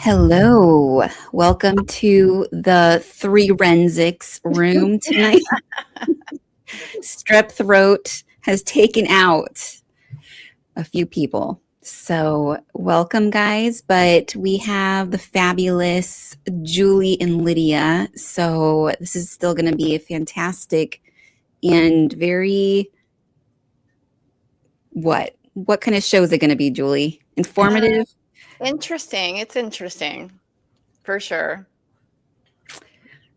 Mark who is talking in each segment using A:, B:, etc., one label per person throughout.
A: Hello. Welcome to the Three Rensics room tonight. Strep throat has taken out a few people. So, welcome, guys. But we have the fabulous Julie and Lydia. So, this is still going to be a fantastic and very what kind of show is it going to be, Julie? Informative?
B: Interesting. It's interesting for sure.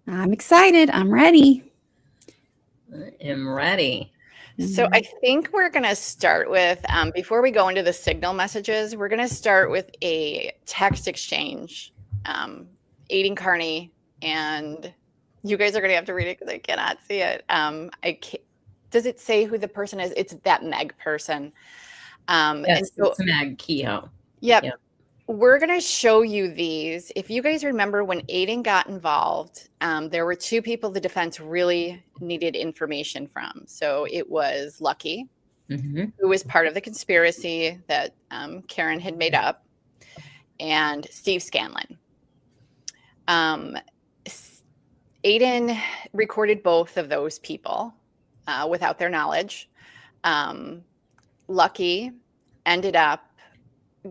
A: I'm excited. I'm ready.
C: I am ready.
B: So I think we're going to start with, before we go into the signal messages, we're going to start with a text exchange. Aiden Carney, and you guys are going to have to read it because I cannot see it. Does it say who the person is? It's that Meg person.
C: Yes, it's Meg Kehoe.
B: Yep. We're going to show you these. If you guys remember when Aiden got involved, there were two people the defense really needed information from. So it was Lucky, who was part of the conspiracy that Karen had made up, and Steve Scanlon. Aiden recorded both of those people without their knowledge. Lucky ended up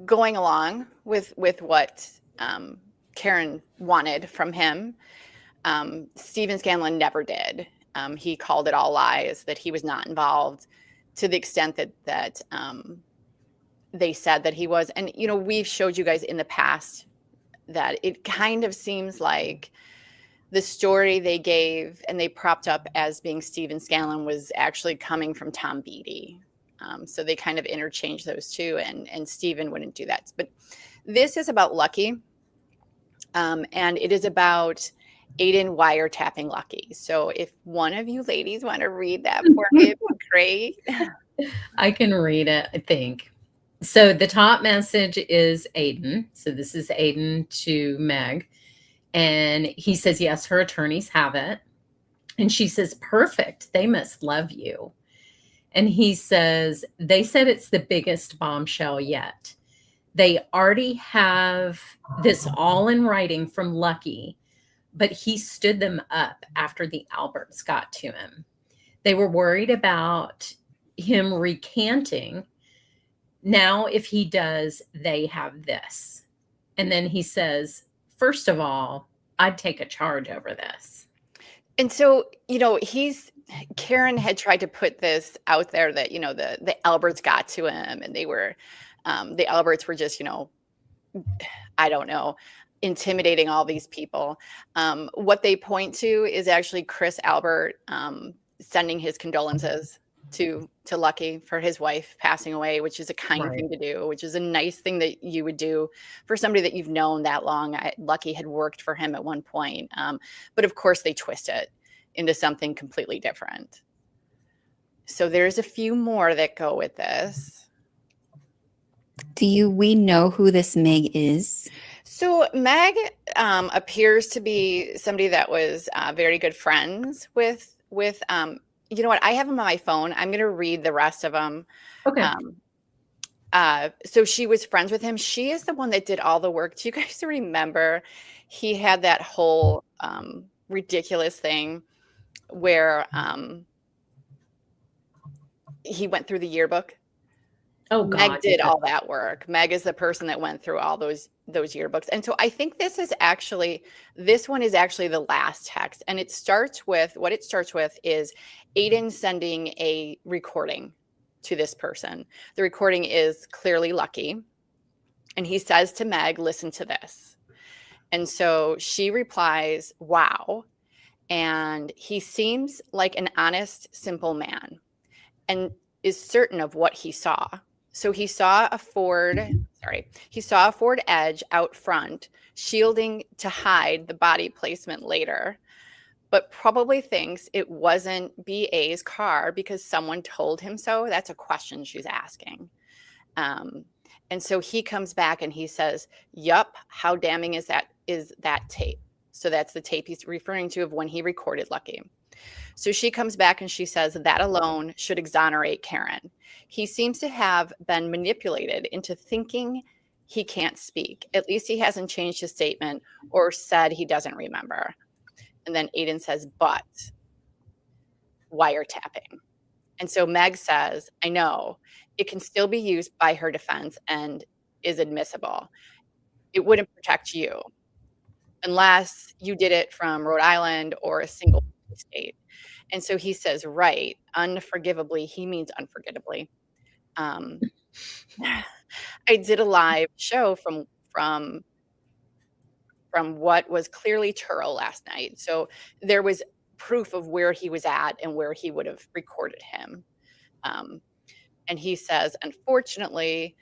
B: going along with what Karen wanted from him. Stephen Scanlon never did. He called it all lies, that he was not involved, to the extent that they said that he was. And, you know, we've showed you guys in the past that it kind of seems like the story they gave and they propped up as being Stephen Scanlon was actually coming from Tom Beatty. So they kind of interchanged those two, and Stephen wouldn't do that. But this is about Lucky, and it is about Aiden wiretapping Lucky. So if one of you ladies want to read that for me, it'd be great.
C: I can read it, I think. So the top message is Aiden. So this is Aiden to Meg. And he says, yes, her attorneys have it. And she says, perfect. They must love you. And he says, they said it's the biggest bombshell yet. They already have this all in writing from Lucky, but he stood them up after the Alberts got to him. They were worried about him recanting. Now, if he does, they have this. And then he says, first of all, I'd take a charge over this.
B: And so, you know, Karen had tried to put this out there that, you know, the Alberts got to him, and they were, the Alberts were just, you know, I don't know, intimidating all these people. What they point to is actually Chris Albert sending his condolences to Lucky for his wife passing away, which is a kind thing to do, which is a nice thing that you would do for somebody that you've known that long. Lucky had worked for him at one point. But of course they twist it into something completely different. So there's a few more that go with this.
A: We know who this Meg is?
B: So Meg appears to be somebody that was very good friends with you know what? I have them on my phone. I'm going to read the rest of them.
C: Okay.
B: So she was friends with him. She is the one that did all the work. Do you guys remember he had that whole ridiculous thing where he went through the yearbook?
C: Oh, God.
B: Meg did all that work. Meg is the person that went through all those yearbooks. And so I think this one is actually the last text. And what it starts with is Aiden sending a recording to this person. The recording is clearly Lucky. And he says to Meg, listen to this. And so she replies, wow. And he seems like an honest, simple man and is certain of what he saw. So he saw a Ford Edge out front, shielding to hide the body placement later, but probably thinks it wasn't BA's car because someone told him so. That's a question she's asking. And so he comes back and he says, yup, how damning is that tape? So that's the tape he's referring to of when he recorded Lucky. So she comes back and she says that alone should exonerate Karen. He seems to have been manipulated into thinking he can't speak. At least he hasn't changed his statement or said he doesn't remember. And then Aiden says, but wiretapping. And so Meg says, I know it can still be used by her defense and is admissible. It wouldn't protect you unless you did it from Rhode Island or a single state. And so he says, right, unforgivably, he means unforgettably. I did a live show from what was clearly Turo last night. So there was proof of where he was at and where he would have recorded him. And he says, unfortunately,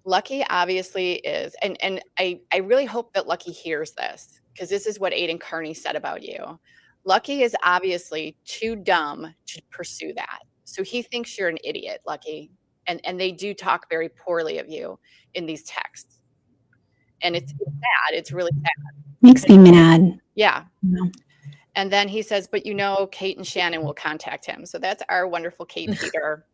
B: Lucky obviously is, and I really hope that Lucky hears this, because this is what Aiden Carney said about you. Lucky is obviously too dumb to pursue that. So he thinks you're an idiot, Lucky. And they do talk very poorly of you in these texts. And it's sad. It's really sad.
A: Makes me mad.
B: Yeah.
A: No.
B: And then he says, but Kate and Shannon will contact him. So that's our wonderful Kate Peter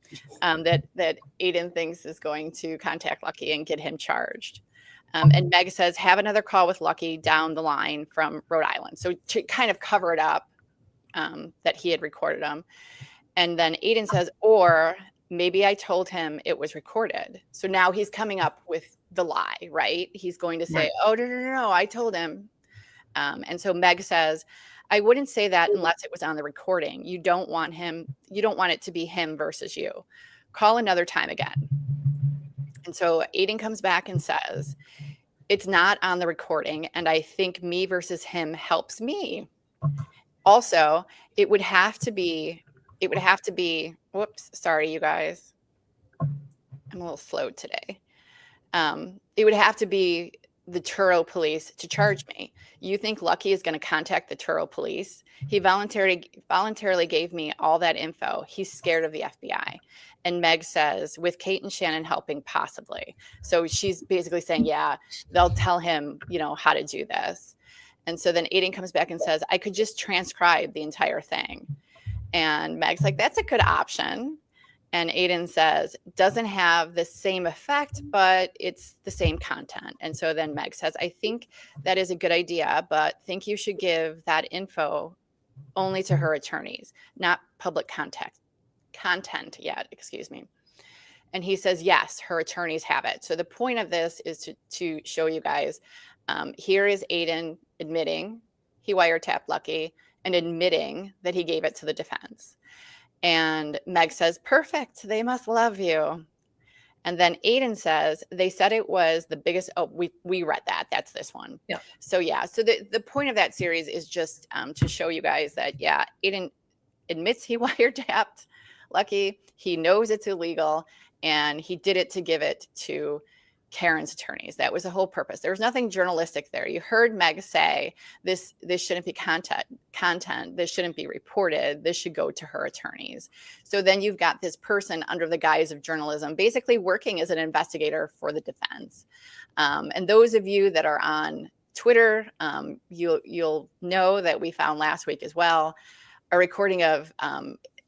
B: that Aiden thinks is going to contact Lucky and get him charged. And Meg says, have another call with Lucky down the line from Rhode Island. So to kind of cover it up that he had recorded him. And then Aiden says, or maybe I told him it was recorded. So now he's coming up with the lie, right? He's going to say, right. Oh, no, I told him. And so Meg says, I wouldn't say that unless it was on the recording. You don't want it to be him versus you. Call another time again. And so Aiden comes back and says, it's not on the recording. And I think me versus him helps me. Also, it would have to be, whoops, sorry, you guys. I'm a little slow today. It would have to be the Turo police to charge me. You think Lucky is going to contact the Turo police? He voluntarily gave me all that info. He's scared of the FBI. And Meg says, with Kate and Shannon helping, possibly. So she's basically saying, yeah, they'll tell him, how to do this. And so then Aiden comes back and says, I could just transcribe the entire thing. And Meg's like, that's a good option. And Aiden says, doesn't have the same effect, but it's the same content. And so then Meg says, I think that is a good idea, but think you should give that info only to her attorneys, not public content yet, excuse me. And he says, yes, her attorneys have it. So the point of this is to show you guys, here is Aiden admitting he wiretapped Lucky and admitting that he gave it to the defense. And Meg says, perfect, they must love you. And then Aiden says, they said it was the biggest, we read that, that's this one.
C: Yeah.
B: So yeah, so the point of that series is just to show you guys that, yeah, Aiden admits he wiretapped Lucky, he knows it's illegal, and he did it to give it to Karen's attorneys. That was the whole purpose. There was nothing journalistic there. You heard Meg say this shouldn't be content. This shouldn't be reported. This should go to her attorneys. So then you've got this person under the guise of journalism, basically working as an investigator for the defense. And those of you that are on Twitter, you'll know that we found last week as well a recording of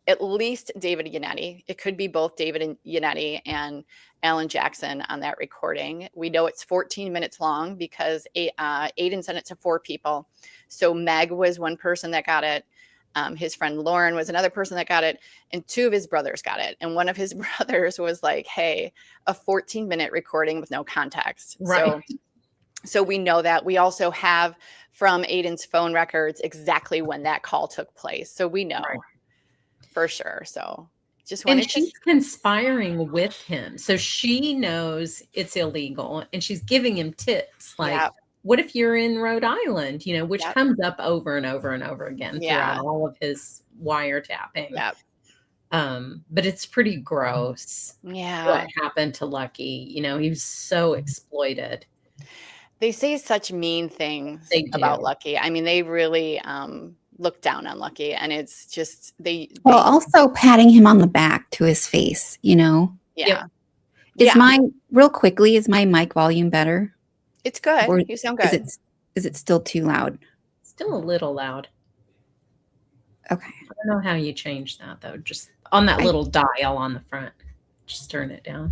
B: at least David Yannetti. It could be both David and Yannetti and Alan Jackson on that recording. We know it's 14 minutes long because Aiden sent it to 4 people. So Meg was one person that got it. His friend Lauren was another person that got it. And 2 of his brothers got it. And one of his brothers was like, hey, a 14-minute recording with no context.
C: Right.
B: So we know that. We also have from Aiden's phone records exactly when that call took place. So we know. Right. For sure. So just wanted
C: and she's conspiring with him. So she knows it's illegal and she's giving him tips like, what if you're in Rhode Island, which comes up over and over and over again throughout all of his wiretapping. But it's pretty gross. What happened to Lucky? He was so exploited.
B: They say such mean things about Lucky. I mean, they really, look down on Lucky, and it's just
A: well, also patting him on the back to his face, Is my mic volume better?
B: It's good. Or you sound good.
A: Is it still too loud?
C: Still a little loud.
A: Okay.
C: I don't know how you change that though. Just on that little dial on the front, just turn it down.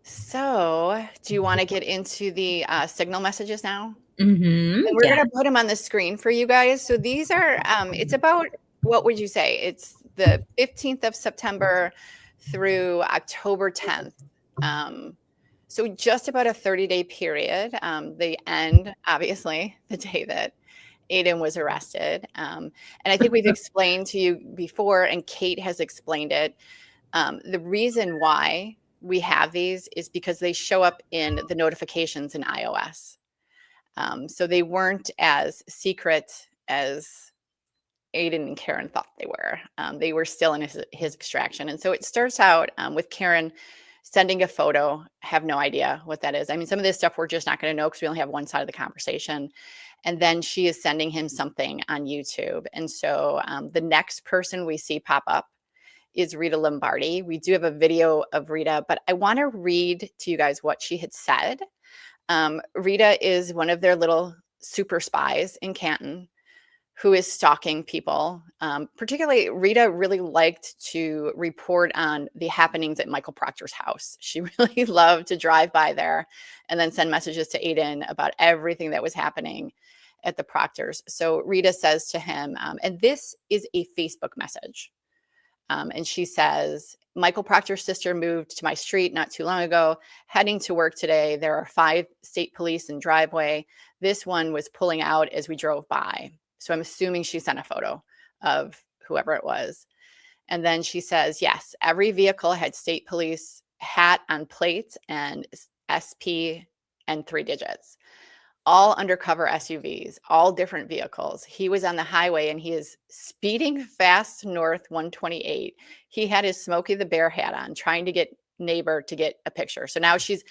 B: So, do you want to get into the signal messages now?
C: Mm-hmm.
B: And we're
C: Yeah.
B: going to put them on the screen for you guys. So these are, it's about, what would you say? It's the 15th of September through October 10th. So just about a 30-day period. They end, obviously, the day that Aiden was arrested. And I think we've explained to you before, and Kate has explained it. The reason why we have these is because they show up in the notifications in iOS. So they weren't as secret as Aiden and Karen thought they were. They were still in his extraction. And so it starts out with Karen sending a photo. Have no idea what that is. I mean, some of this stuff we're just not going to know because we only have one side of the conversation. And then she is sending him something on YouTube. And so the next person we see pop up is Rita Lombardi. We do have a video of Rita, but I want to read to you guys what she had said. Rita is one of their little super spies in Canton who is stalking people. Particularly, Rita really liked to report on the happenings at Michael Proctor's house. She really loved to drive by there and then send messages to Aiden about everything that was happening at the Proctors. So Rita says to him, and this is a Facebook message. And she says, Michael Proctor's sister moved to my street not too long ago, heading to work today. There are 5 state police in driveway. This one was pulling out as we drove by. So I'm assuming she sent a photo of whoever it was. And then she says, yes, every vehicle had state police hat on plate and SP and 3 digits. All undercover SUVs, all different vehicles. He was on the highway and he is speeding fast north 128. He had his Smokey the Bear hat on, trying to get neighbor to get a picture. So now she's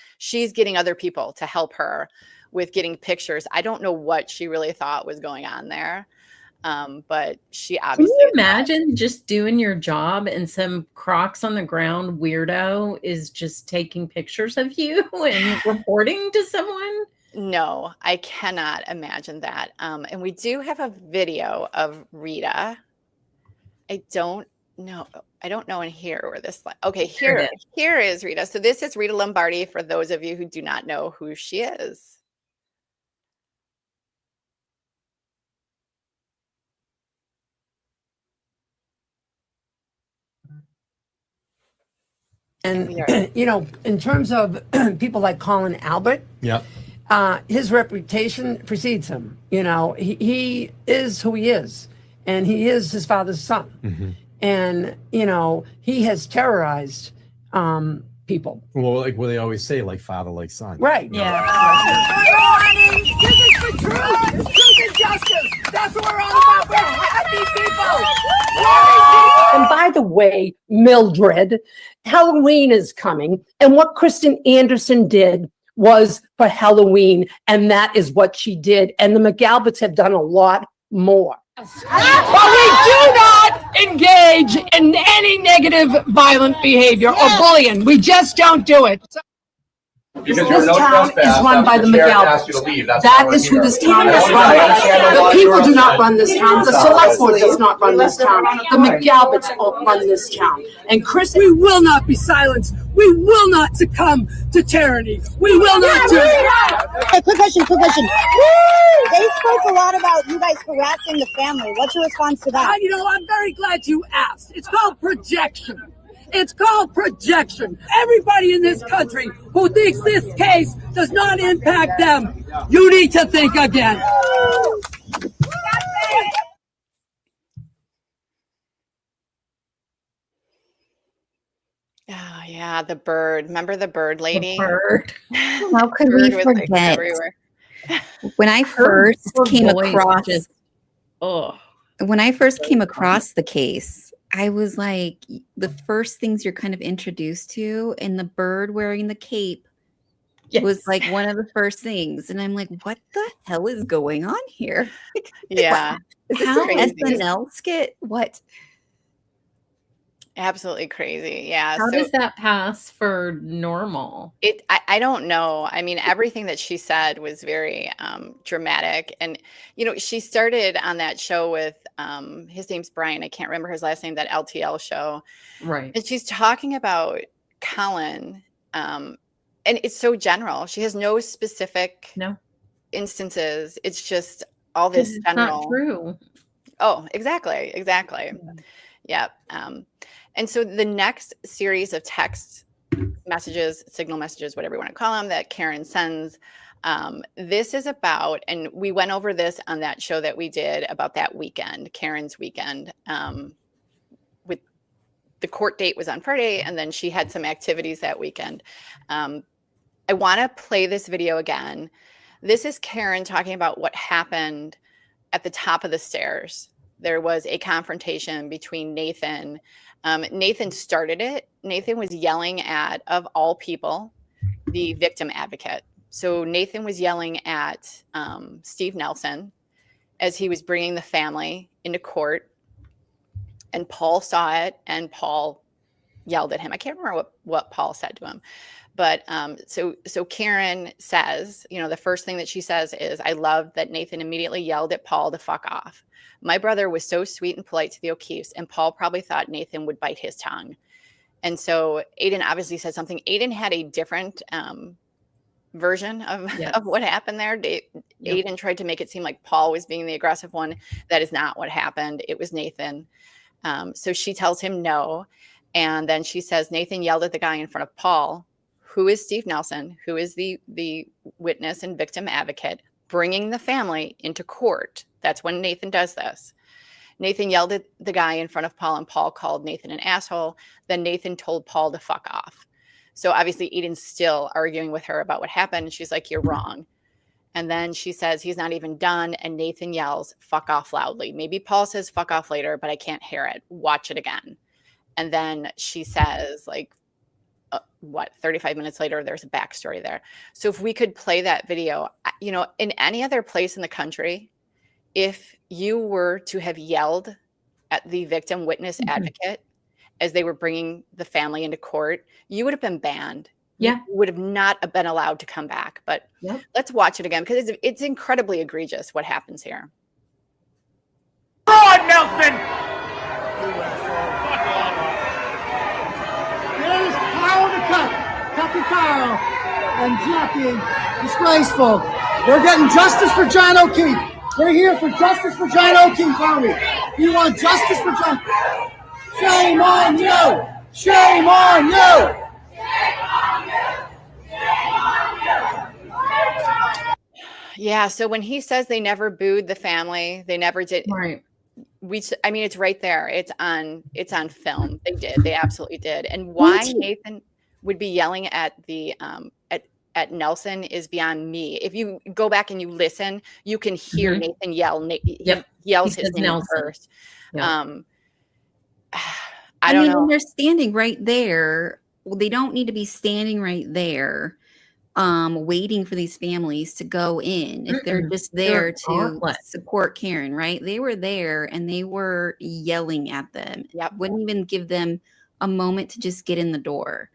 B: getting other people to help her with getting pictures. I don't know what she really thought was going on there. But she obviously.
C: Can you imagine just doing your job and some Crocs on the ground weirdo is just taking pictures of you and reporting to someone?
B: No, I cannot imagine that. And we do have a video of Rita. I don't know in here where this. Okay, here is Rita. So this is Rita Lombardi for those of you who do not know who she is.
D: And, in terms of people like Colin Albert,
E: yeah,
D: his reputation precedes him. He is who he is, and he is his father's son.
E: Mm-hmm.
D: And, he has terrorized people.
E: Well, like what they always say, like father, like son.
D: Right.
F: Yeah.
D: This is the truth. It's truth and justice. That's what we're all about. We're happy people. And by the way, Mildred, Halloween is coming. And what Kristen Anderson did was for Halloween. And that is what she did. And the McAlberts have done a lot more. But we do not engage in any negative violent behavior or bullying. We just don't do it. This town is run by the McAlberts. That is who this town is run by. The people do not run this town. The select board does not run this town. The McAlberts run this town. And Chris, we will not be silenced. We will not succumb to tyranny. We will not do it.
F: Hey, quick question. They spoke a lot about you guys harassing the family. What's your response to that?
D: I'm very glad you asked. It's called projection. It's called projection. Everybody in this country who thinks this case does not impact them, you need to think again.
B: Oh, yeah, the bird. Remember the bird lady?
C: The bird.
A: How could we forget? When I first came across the case, I was like, the first things you're kind of introduced to, and the bird wearing the cape was like one of the first things. And I'm like, what the hell is going on here?
B: Yeah.
A: Is this an SNL skit? What?
B: Absolutely crazy. Yeah.
C: How does that pass for normal?
B: I don't know. I mean, everything that she said was very dramatic. And, she started on that show with, his name's Brian. I can't remember his last name, that LTL show.
C: Right.
B: And she's talking about Colin and it's so general. She has no specific
C: No,
B: instances. It's just all
C: 'cause
B: this
C: it's
B: general.
C: not true.
B: Oh, exactly. Yeah. And so the next series of text messages, signal messages, whatever you want to call them, that Karen sends, this is about, and we went over this on that show that we did about that weekend, Karen's weekend. With the court date was on Friday, and then she had some activities that weekend. I want to play this video again. This is Karen talking about what happened at the top of the stairs. There was a confrontation between Nathan. Nathan started it. Nathan was yelling at, of all people, the victim advocate. So Nathan was yelling at Steve Nelson as he was bringing the family into court. And Paul saw it, and Paul yelled at him. I can't remember what Paul said to him. But so Karen says, the first thing that she says is, I love that Nathan immediately yelled at Paul to fuck off. My brother was so sweet and polite to the O'Keefes, and Paul probably thought Nathan would bite his tongue. And so Aiden obviously said something. Aiden had a different version of what happened there. Aiden tried to make it seem like Paul was being the aggressive one. That is not what happened. It was Nathan. So she tells him no. And then she says, Nathan yelled at the guy in front of Paul, who is Steve Nelson, who is the witness and victim advocate, bringing the family into court. That's when Nathan does this. Nathan yelled at the guy in front of Paul, and Paul called Nathan an asshole. Then Nathan told Paul to fuck off. So obviously Aiden's still arguing with her about what happened. And she's like, you're wrong. And then she says he's not even done. And Nathan yells, fuck off loudly. Maybe Paul says fuck off later, but I can't hear it. Watch it again. And then she says, 35 minutes later, there's a backstory there. So if we could play that video, in any other place in the country, if you were to have yelled at the victim witness advocate as they were bringing the family into court, you would have been banned.
C: Yeah.
B: You would have not been allowed to come back. But let's watch it again, because it's incredibly egregious what happens here.
G: Fraud, Nelson!
H: There's Carl the Cuffy Carl and Jackie. Disgraceful. We're getting justice for John O'Keefe. We're here for justice for John O'Keefe, aren't we? You want justice for John? Shame on you! Shame on you!
B: Yeah, so when he says they never booed the family, they never did.
C: Right.
B: It's right there. It's on film. They did. They absolutely did. And why Nathan would be yelling at the at Nelson is beyond me. If you go back and you listen, you can hear Nathan yell. He yells his name Nelson first. Yep. I don't know.
A: When they're standing right there, they don't need to be standing right there, waiting for these families to go in. If they're just there to support Karen, right? They were there and they were yelling at them. Wouldn't even give them a moment to just get in the door.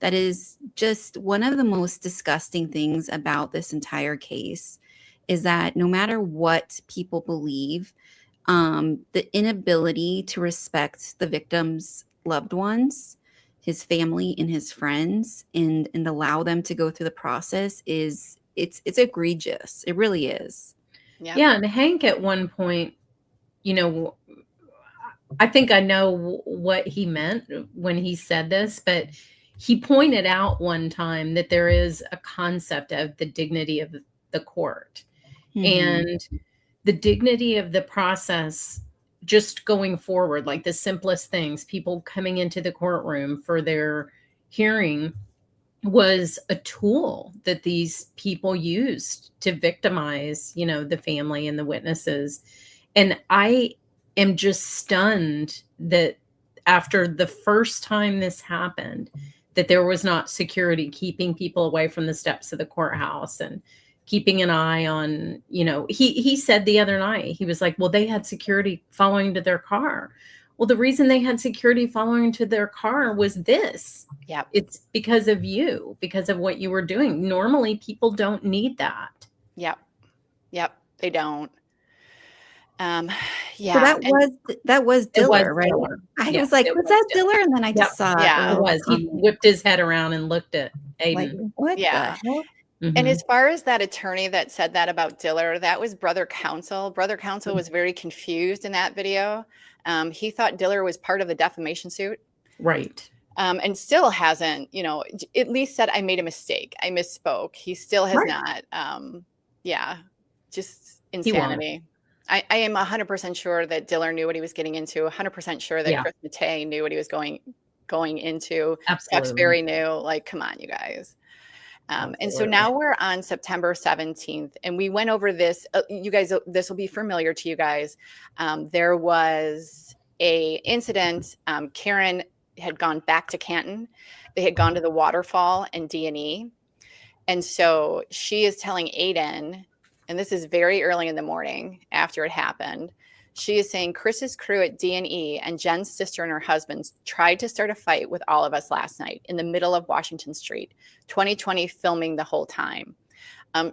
A: That is just one of the most disgusting things about this entire case, is that no matter what people believe, the inability to respect the victim's loved ones, his family and his friends, and allow them to go through the process it's egregious. It really is.
C: Yeah. And Hank at one point, I think I know what he meant when he said this, but he pointed out one time that there is a concept of the dignity of the court and the dignity of the process just going forward, like the simplest things, people coming into the courtroom for their hearing was a tool that these people used to victimize, the family and the witnesses. And I am just stunned that after the first time this happened, that there was not security keeping people away from the steps of the courthouse and keeping an eye on, he said the other night, he was like, well, they had security following to their car. Well, the reason they had security following to their car was this.
B: Yeah.
C: It's because of you, because of what you were doing. Normally people don't need that.
B: Yep. They don't. Yeah.
A: So that was
C: It was
A: Diller, right?
C: Diller.
A: I
C: Yeah,
A: was like,
C: it
A: was
C: was
A: that
C: Diller.
A: Diller? And then I just saw
B: Yeah.
C: It
A: Earl
C: was. He
A: on-
C: whipped his head around and looked at
A: like,
C: Aiden.
A: what
B: Yeah.
A: the heck?
B: And
C: Mhm.
B: as far as that attorney that said that about Diller, that was Brother Counsel. Brother Counsel was very confused in that video. He thought Diller was part of the defamation suit.
C: Right.
B: And still hasn't, at least said, I made a mistake. I misspoke. He still has
C: Right.
B: not. Yeah, just
C: He won't.
B: insanity. I am 100% sure that Diller knew what he was getting into, 100% sure that
C: Yeah.
B: Chris Matei knew what he was going into.
C: Absolutely.
B: Duxbury knew, like, come on, you guys. And so
C: Absolutely.
B: now we're on September 17th, and we went over this. You guys, this will be familiar to you guys. There was a incident. Karen had gone back to Canton. They had gone to the waterfall and D&E. And so she is telling Aiden, and this is very early in the morning after it happened. She is saying Chris's crew at D&E and Jen's sister and her husband tried to start a fight with all of us last night in the middle of Washington Street, 2020 filming the whole time.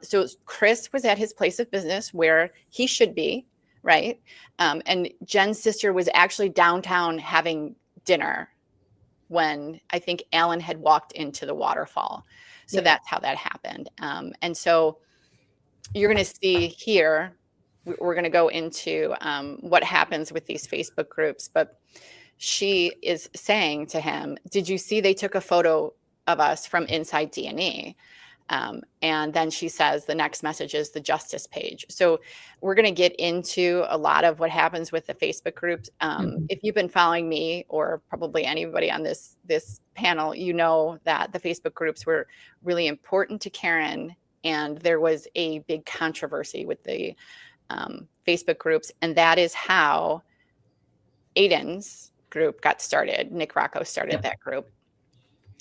B: So Chris was at his place of business where he should be, right? And Jen's sister was actually downtown having dinner when I think Alan had walked into the waterfall. So that's how that happened. And so you're going to see here, we're going to go into what happens with these Facebook groups. But she is saying to him, did you see they took a photo of us from inside D&E? And then she says the next message is the justice page. So we're going to get into a lot of what happens with the Facebook groups. If you've been following me, or probably anybody on this panel, you know that the Facebook groups were really important to Karen, and there was a big controversy with the Facebook groups, and that is how Aiden's group got started. Nick Rocco started that group.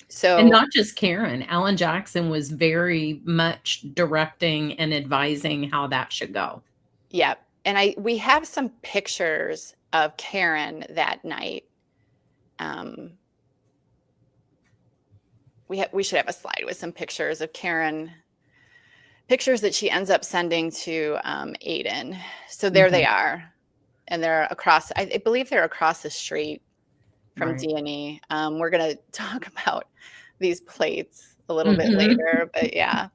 B: So,
C: and not just Karen, Alan Jackson was very much directing and advising how that should go.
B: Yeah. And we have some pictures of Karen that night. We should have a slide with some pictures of Karen, pictures that she ends up sending to Aiden. So there they are. And they're across, I believe they're across the street from D&E. We're going to talk about these plates a little bit later, but yeah.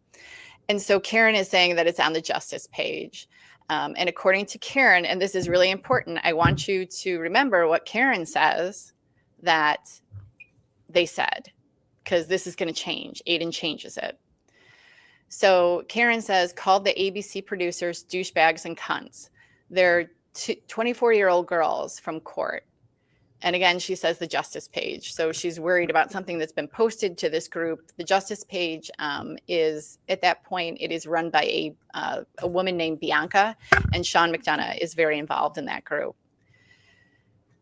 B: And so Karen is saying that it's on the justice page. And according to Karen, and this is really important, I want you to remember what Karen says that they said, because this is going to change. Aiden changes it. So Karen says, called the ABC producers douchebags and cunts. They're 24-year-old girls from court. And again, she says the justice page. So she's worried about something that's been posted to this group. The justice page is, at that point, it is run by a woman named Bianca, and Sean McDonough is very involved in that group.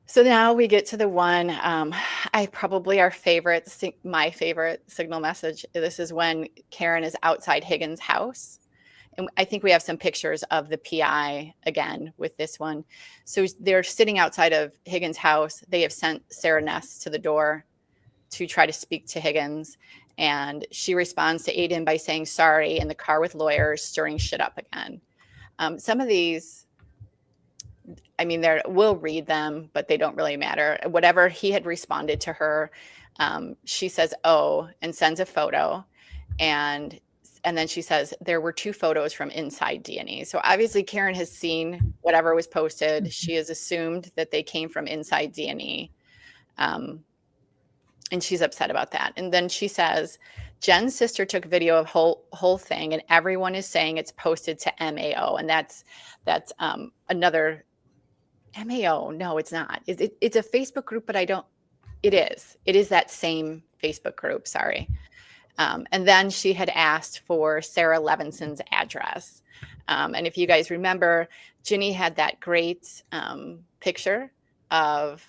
B: So now we get to the one, my favorite signal message. This is when Karen is outside Higgins' house. And I think we have some pictures of the PI again with this one. So they're sitting outside of Higgins' house. They have sent Sarah Ness to the door to try to speak to Higgins. And she responds to Aiden by saying, sorry, in the car with lawyers, stirring shit up again. Some of these, I mean, we'll read them, but they don't really matter. Whatever he had responded to her, she says, oh, and sends a photo. And then she says, there were 2 photos from inside D&E. So obviously Karen has seen whatever was posted. She has assumed that they came from inside D&E. And she's upset about that. And then she says, Jen's sister took video of whole thing, and everyone is saying it's posted to MAO. And that's another MAO. No, it's not. It's a Facebook group, but it is that same Facebook group. Sorry. And then she had asked for Sarah Levinson's address. And if you guys remember, Ginny had that great picture of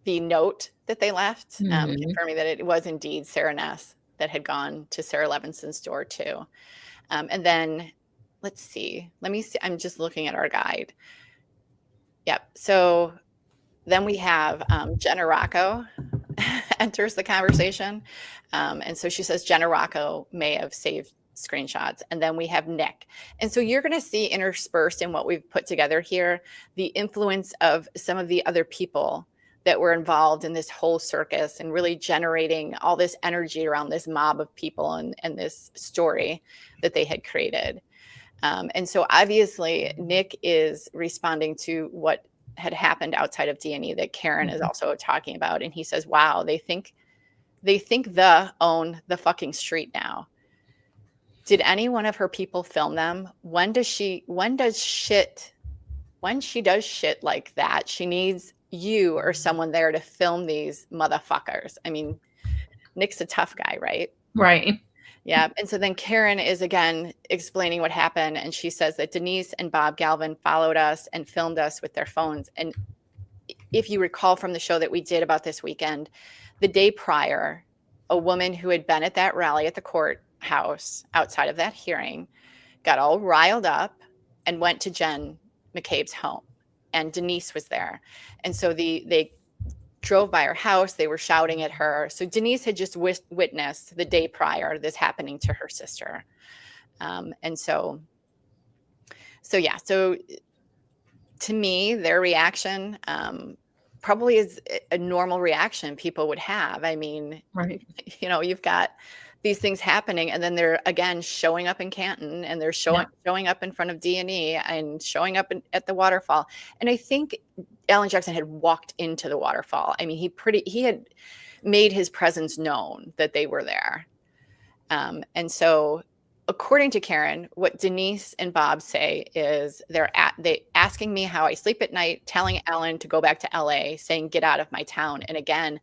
B: the note that they left, confirming that it was indeed Sarah Ness that had gone to Sarah Levinson's door too. And then let's see. Let me see. I'm just looking at our guide. Yep. So then we have Jenna Rocco enters the conversation. And so she says Jenna Rocco may have saved screenshots. And then we have Nick. And so you're going to see interspersed in what we've put together here, the influence of some of the other people that were involved in this whole circus and really generating all this energy around this mob of people and this story that they had created. And so obviously Nick is responding to what had happened outside of D&E that Karen is also talking about. And he says, wow, they think the own the fucking street now. Did any one of her people film them? When she does shit like that, she needs you or someone there to film these motherfuckers. I mean, Nick's a tough guy, right?
C: Right.
B: Yeah. And so then Karen is again explaining what happened. And she says that Denise and Bob Galvin followed us and filmed us with their phones. And if you recall from the show that we did about this weekend, the day prior, a woman who had been at that rally at the courthouse outside of that hearing got all riled up and went to Jen McCabe's home. And Denise was there. And so they drove by her house. They were shouting at her. So Denise had just witnessed the day prior this happening to her sister. And so to me, their reaction probably is a normal reaction people would have. I mean,
C: right.
B: You know, you've got these things happening and then they're again showing up in Canton and they're showing up in front of D&E and showing up at the waterfall. And I think Alan Jackson had walked into the waterfall. I mean, he had made his presence known that they were there. And so according to Karen, what Denise and Bob say is they asking me how I sleep at night, telling Alan to go back to LA, saying, get out of my town. And again,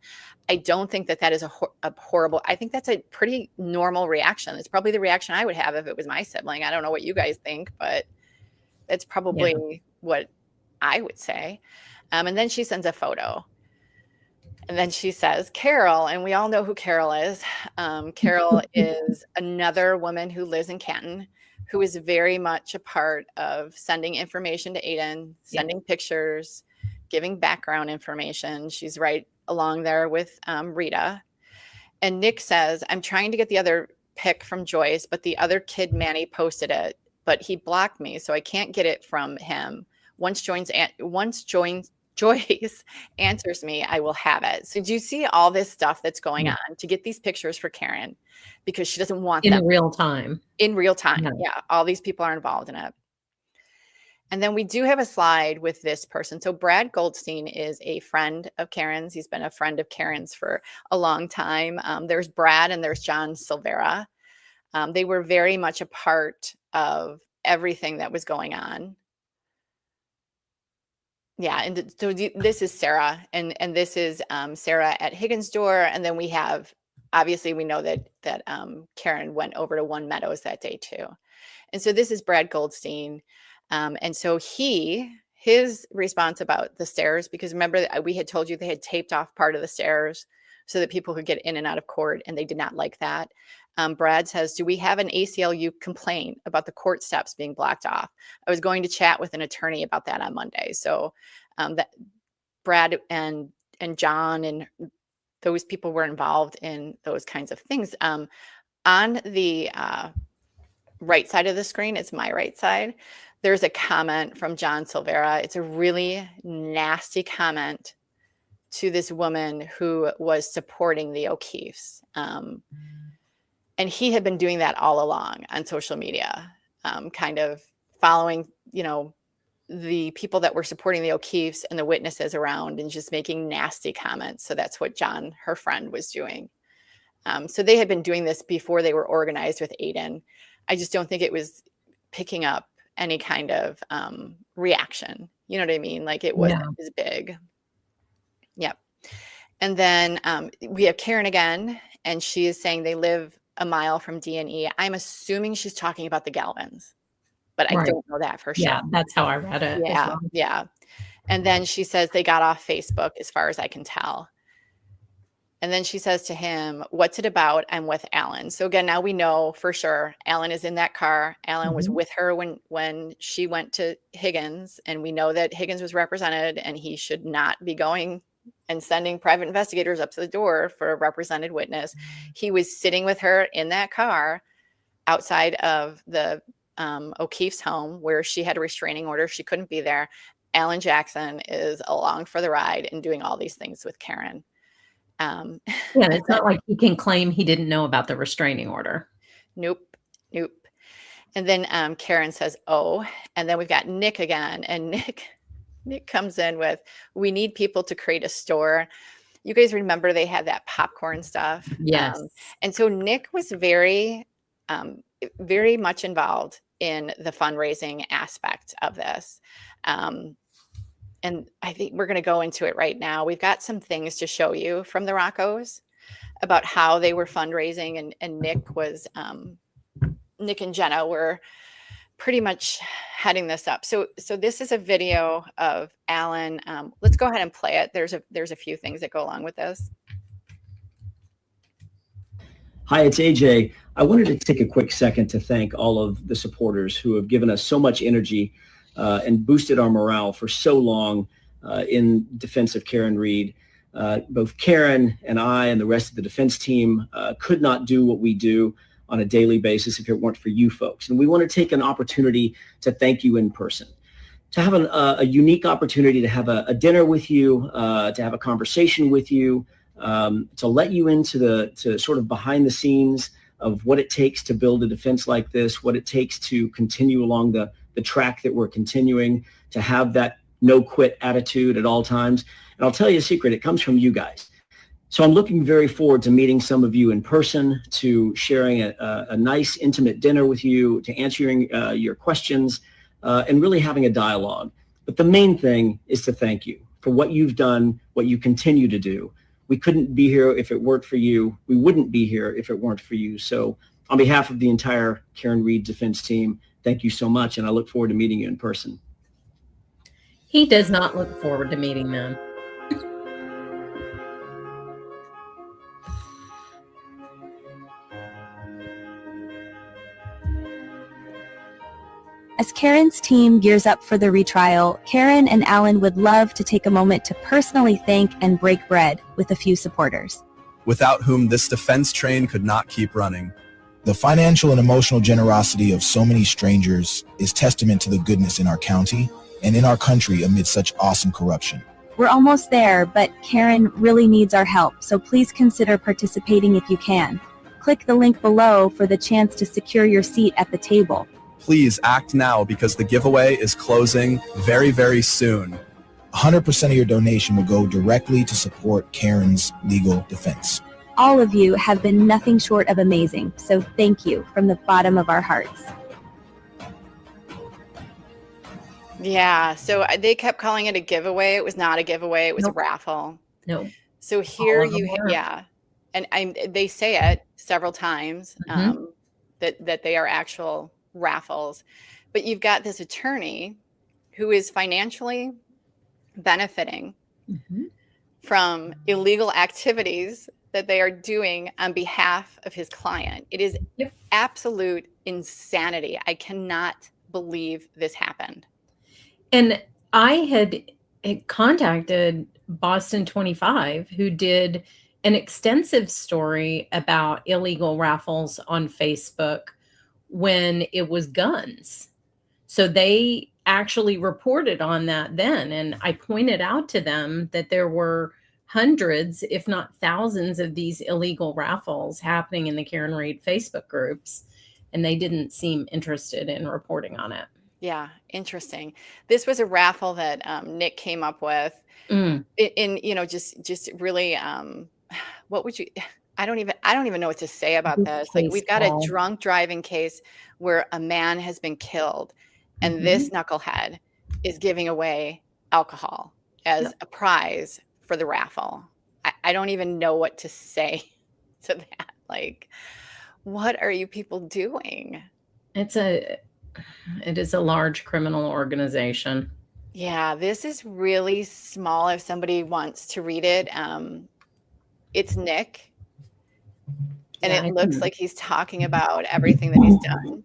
B: I don't think that is a horrible, I think that's a pretty normal reaction. It's probably the reaction I would have if it was my sibling. I don't know what you guys think, but that's probably what I would say. And then she sends a photo. And then she says, Carol, and we all know who Carol is. Carol is another woman who lives in Canton, who is very much a part of sending information to Aiden, sending pictures, giving background information. She's right along there with Rita. And Nick says, I'm trying to get the other pic from Joyce, but the other kid, Manny, posted it, but he blocked me, so I can't get it from him. Once Joyce answers me, I will have it. So do you see all this stuff that's going on to get these pictures for Karen because she doesn't want them
C: in real time.
B: In real time. Yeah. All these people are involved in it. And then we do have a slide with this person. So Brad Goldstein is a friend of Karen's. He's been a friend of Karen's for a long time. There's Brad and there's John Silvera. They were very much a part of everything that was going on. Yeah, and so this is Sarah, and this is Sarah at Higgins' door, and then we have, obviously, we know that Karen went over to One Meadows that day too, and so this is Brad Goldstein, and so his response about the stairs, because remember that we had told you they had taped off part of the stairs so that people could get in and out of court, and they did not like that. Brad says, do we have an ACLU complaint about the court steps being blocked off? I was going to chat with an attorney about that on Monday. So that Brad and John and those people were involved in those kinds of things. On the right side of the screen, it's my right side, there's a comment from John Silvera. It's a really nasty comment to this woman who was supporting the O'Keeffes. And he had been doing that all along on social media, kind of following, the people that were supporting the O'Keeffes and the witnesses around and just making nasty comments. So that's what John, her friend, was doing. So they had been doing this before they were organized with Aiden. I just don't think it was picking up any kind of reaction. You know what I mean? Like it wasn't as big. Yep. And then we have Karen again, and she is saying they live a mile from D&E. I'm assuming she's talking about the Galvins, but I don't know that for sure.
C: Yeah, that's how I read it.
B: Yeah, well. Yeah. And then she says they got off Facebook, as far as I can tell. And then she says to him, what's it about? I'm with Alan. So again, now we know for sure Alan is in that car. Alan was with her when she went to Higgins, and we know that Higgins was represented and he should not be going and sending private investigators up to the door for a represented witness. He was sitting with her in that car outside of the O'Keefe's home where she had a restraining order. She couldn't be there. Alan Jackson is along for the ride and doing all these things with Karen.
C: Yeah, it's not like he can claim he didn't know about the restraining order.
B: Nope. And then Karen says, "Oh," and then we've got Nick again, and Nick comes in with, "We need people to create a store." You guys remember they had that popcorn stuff?
C: Yes.
B: And so Nick was very, very much involved in the fundraising aspect of this. And I think we're going to go into it right now. We've got some things to show you from the Roccos about how they were fundraising, and Nick and Jenna were pretty much heading this up. So this is a video of Alan. Let's go ahead and play it. There's a few things that go along with this.
G: Hi, it's AJ. I wanted to take a quick second to thank all of the supporters who have given us so much energy and boosted our morale for so long in defense of Karen Read. Both Karen and I and the rest of the defense team could not do what we do on a daily basis if it weren't for you folks. And we want to take an opportunity to thank you in person, to have a unique opportunity to have a dinner with you, to have a conversation with you, to let you into to sort of behind the scenes of what it takes to build a defense like this, what it takes to continue along the track that we're continuing, to have that no quit attitude at all times. And I'll tell you a secret, it comes from you guys. So I'm looking very forward to meeting some of you in person, to sharing a nice, intimate dinner with you, to answering your questions, and really having a dialogue. But the main thing is to thank you for what you've done, what you continue to do. We couldn't be here if it weren't for you. We wouldn't be here if it weren't for you. So on behalf of the entire Karen Read defense team, thank you so much, and I look forward to meeting you in person.
C: He does not look forward to meeting them.
I: As Karen's team gears up for the retrial, Karen and Alan would love to take a moment to personally thank and break bread with a few supporters,
J: without whom this defense train could not keep running.
K: The financial and emotional generosity of so many strangers is testament to the goodness in our county and in our country amid such awesome corruption.
I: We're almost there, but Karen really needs our help, so please consider participating if you can. Click the link below for the chance to secure your seat at the table.
J: Please act now because the giveaway is closing very, very soon.
K: 100% of your donation will go directly to support Karen's legal defense.
I: All of you have been nothing short of amazing, so thank you from the bottom of our hearts.
B: Yeah, so they kept calling it a giveaway. It was not a giveaway. It was a raffle.
C: No.
B: So here and they say it several times that they are actual raffles. But you've got this attorney who is financially benefiting from illegal activities that they are doing on behalf of his client. It is absolute insanity. I cannot believe this happened.
C: And I had contacted Boston 25, who did an extensive story about illegal raffles on Facebook when it was guns. So they actually reported on that then. And I pointed out to them that there were hundreds, if not thousands, of these illegal raffles happening in the Karen Read Facebook groups. And they didn't seem interested in reporting on it.
B: Yeah, interesting. This was a raffle that Nick came up with in just really, what would you, I don't even know what to say about this. Like, we've got a drunk driving case where a man has been killed, and this knucklehead is giving away alcohol as a prize for the raffle. I don't even know what to say to that. Like, what are you people doing?
C: It is a large criminal organization.
B: Yeah, this is really small. If somebody wants to read it, it's Nick. And it looks like he's talking about everything that he's done.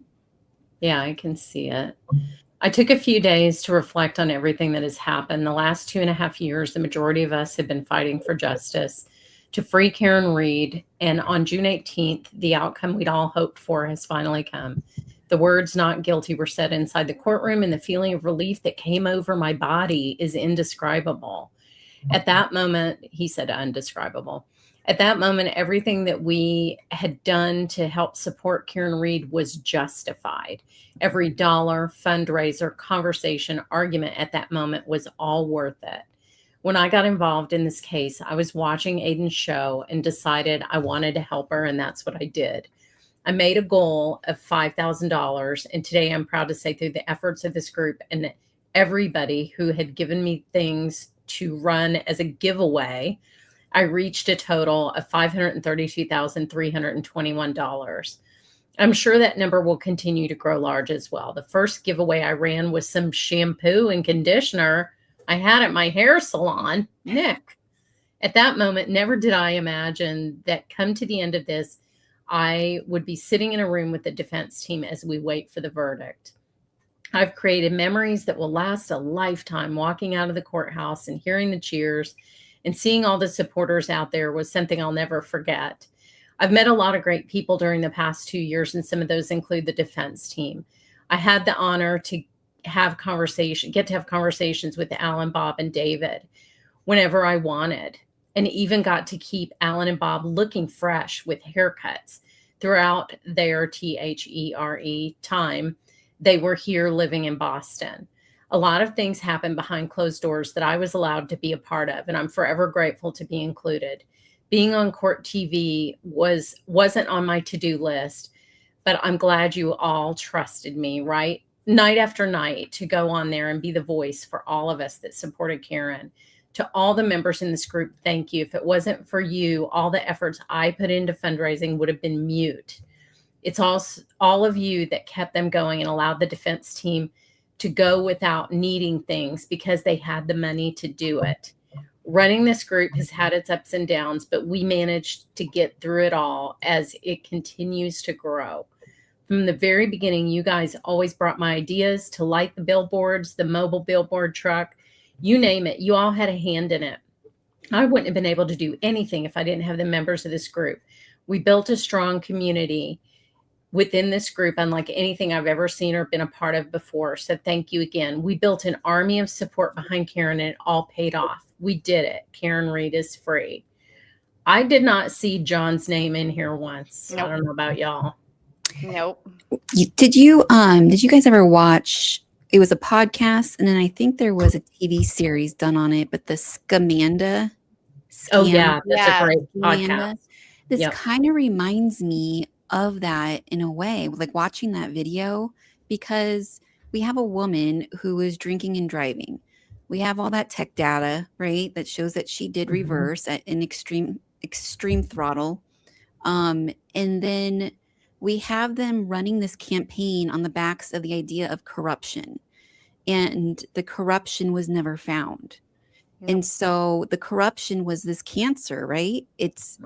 C: Yeah, I can see it. I took a few days to reflect on everything that has happened. The last 2.5 years, the majority of us have been fighting for justice. to free Karen Reed. And on June 18th, the outcome we'd all hoped for has finally come. The words "not guilty" were said inside the courtroom, and the feeling of relief that came over my body is indescribable. At that moment, he said undescribable. At that moment, everything that we had done to help support Karen Reed was justified. Every dollar, fundraiser, conversation, argument at that moment was all worth it. When I got involved in this case, I was watching Aiden's show and decided I wanted to help her, and that's what I did. I made a goal of $5,000, and today I'm proud to say through the efforts of this group and everybody who had given me things to run as a giveaway, I reached a total of $532,321. I'm sure that number will continue to grow large as well. The first giveaway I ran was some shampoo and conditioner I had at my hair salon, Nick. At that moment, never did I imagine that come to the end of this, I would be sitting in a room with the defense team as we wait for the verdict. I've created memories that will last a lifetime. Walking out of the courthouse and hearing the cheers and seeing all the supporters out there was something I'll never forget. I've met a lot of great people during the past 2 years, and some of those include the defense team. I had the honor to get to have conversations with Alan, Bob, and David whenever I wanted, and even got to keep Alan and Bob looking fresh with haircuts throughout their THERE time. They were here living in Boston. A lot of things happened behind closed doors that I was allowed to be a part of, and I'm forever grateful to be included. Being on court TV wasn't on my to-do list, but I'm glad you all trusted me, right? Night after night to go on there and be the voice for all of us that supported Karen. To all the members in this group, thank you. If it wasn't for you, all the efforts I put into fundraising would have been mute. It's all of you that kept them going and allowed the defense team to go without needing things because they had the money to do it. Running this group has had its ups and downs, but we managed to get through it all as it continues to grow. From the very beginning, you guys always brought my ideas to light the billboards, the mobile billboard truck, you name it. You all had a hand in it. I wouldn't have been able to do anything if I didn't have the members of this group. We built a strong community within this group, unlike anything I've ever seen or been a part of before. So thank you again. We built an army of support behind Karen, and it all paid off. We did it. Karen Reed is free. I did not see John's name in here once. Nope. I don't know about y'all.
B: Nope.
A: Did you guys ever watch, it was a podcast, and then I think there was a TV series done on it, but the Scamanda.
C: Oh yeah, that's a great podcast.
A: This kind of reminds me of that in a way, like watching that video, because we have a woman who is drinking and driving. We have all that tech data, right, that shows that she did reverse at an extreme throttle. And then we have them running this campaign on the backs of the idea of corruption, and the corruption was never found. And so the corruption was this cancer, right? It's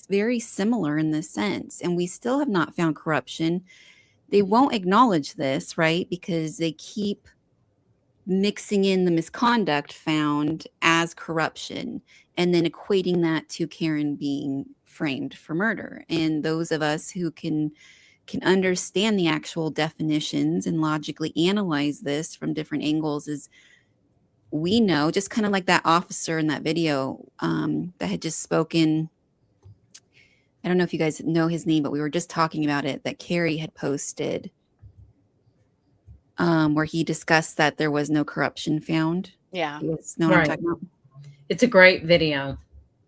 A: very similar in this sense. And we still have not found corruption. They won't acknowledge this, right? Because they keep mixing in the misconduct found as corruption and then equating that to Karen being framed for murder. And those of us who can understand the actual definitions and logically analyze this from different angles is, we know, just kind of like that officer in that video that had just spoken. I don't know if you guys know his name, but we were just talking about it, that Carrie had posted where he discussed that there was no corruption found.
B: Yeah.
A: It's what I'm talking about.
C: It's a great video.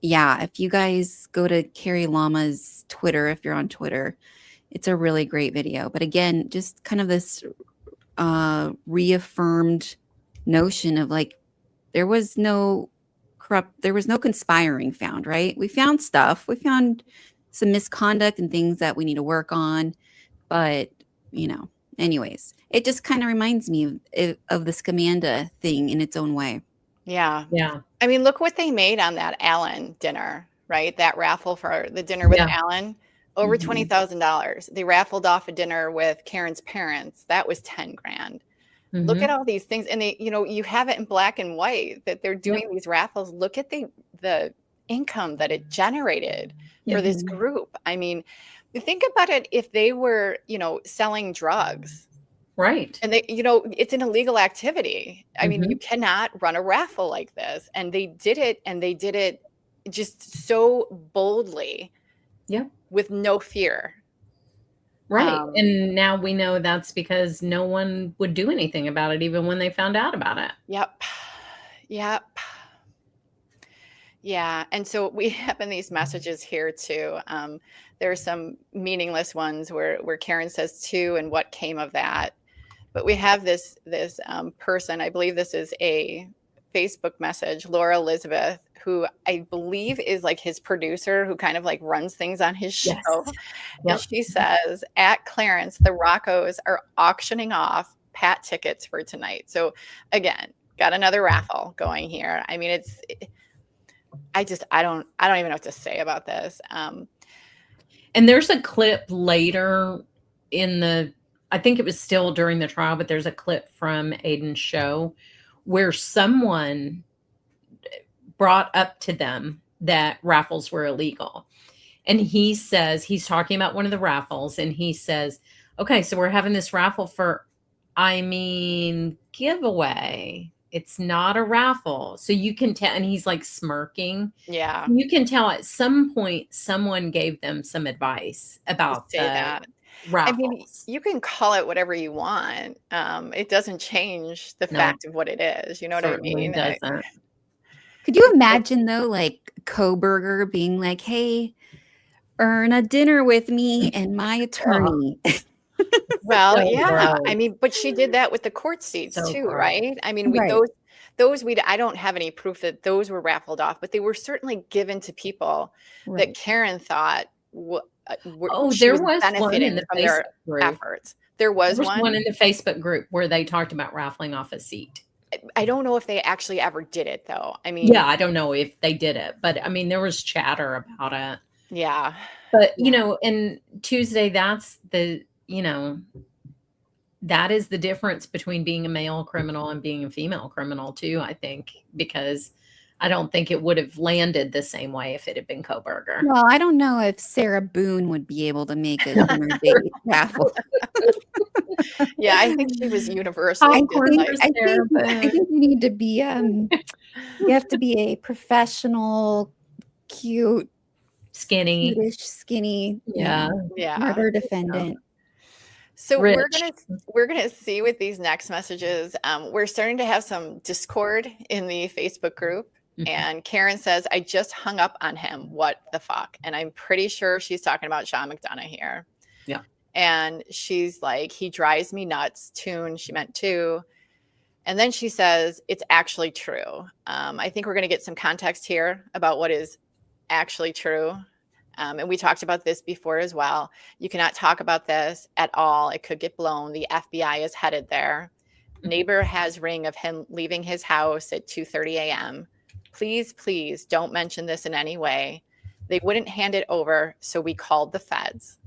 A: Yeah. If you guys go to Carrie Lama's Twitter, if you're on Twitter, it's a really great video. But again, just kind of this reaffirmed notion of like, there was no conspiring found, right? We found stuff. We found some misconduct and things that we need to work on. But, anyways, it just kind of reminds me of the Scamanda thing in its own way.
B: Yeah.
C: Yeah.
B: I mean, look what they made on that Allen dinner, right? That raffle for the dinner with Allen, over $20,000. They raffled off a dinner with Karen's parents. That was $10,000. Look at all these things. And they, you have it in black and white that they're doing these raffles. Look at the income that it generated for this group. I mean, think about it, if they were, selling drugs.
C: Right.
B: And they, it's an illegal activity. I mean, you cannot run a raffle like this. And they did it just so boldly.
C: Yeah.
B: With no fear.
C: Right. And now we know that's because no one would do anything about it, even when they found out about it.
B: Yep. Yeah. And so we have in these messages here too. There are some meaningless ones where Karen says to and what came of that. But we have this person, I believe this is a Facebook message, Laura Elizabeth, who I believe is like his producer, who kind of like runs things on his show. Yes. And she says, at Clarence, the Roccos are auctioning off Pat tickets for tonight. So again, got another raffle going here. I mean, I don't even know what to say about this.
C: And there's a clip later I think it was still during the trial, but there's a clip from Aiden's show where someone brought up to them that raffles were illegal. And he says, he's talking about one of the raffles, and he says, okay, so we're having this raffle for, giveaway. It's not a raffle. So you can tell, and he's like smirking.
B: Yeah.
C: You can tell at some point someone gave them some advice about that. Raffles.
B: I mean, you can call it whatever you want. It doesn't change the fact of what it is. You know what I mean?
C: Doesn't.
A: Could you imagine though, like Koberger being like, "Hey, earn a dinner with me and my attorney."
B: Well, yeah. I mean, but she did that with the court seats too, right? I mean, I don't have any proof that those were raffled off, but they were certainly given to people that Karen thought
C: there was one in the
B: from their efforts. There was
C: one in the Facebook group where they talked about raffling off a seat.
B: I don't know if they actually ever did it though. I mean,
C: yeah, I don't know if they did it, but I mean, there was chatter about it.
B: Yeah.
C: But, and Tuesday, that's that is the difference between being a male criminal and being a female criminal too, I think, because I don't think it would have landed the same way if it had been Koberger.
A: Well, I don't know if Sarah Boone would be able to make a dinner date raffle.
B: Yeah, I think she was universal.
A: I think you need to be you have to be a professional, cute,
C: skinny,
A: murder defendant.
B: So we're gonna see with these next messages. We're starting to have some discord in the Facebook group. And Karen says, I just hung up on him. What the fuck? And I'm pretty sure she's talking about Sean McDonough here.
C: Yeah.
B: And she's like, he drives me nuts. Tune, she meant to. And then she says, it's actually true. I think we're going to get some context here about what is actually true. And we talked about this before as well. You cannot talk about this at all. It could get blown. The FBI is headed there. Neighbor has ring of him leaving his house at 2:30 a.m. Please don't mention this in any way. They wouldn't hand it over, so we called the feds.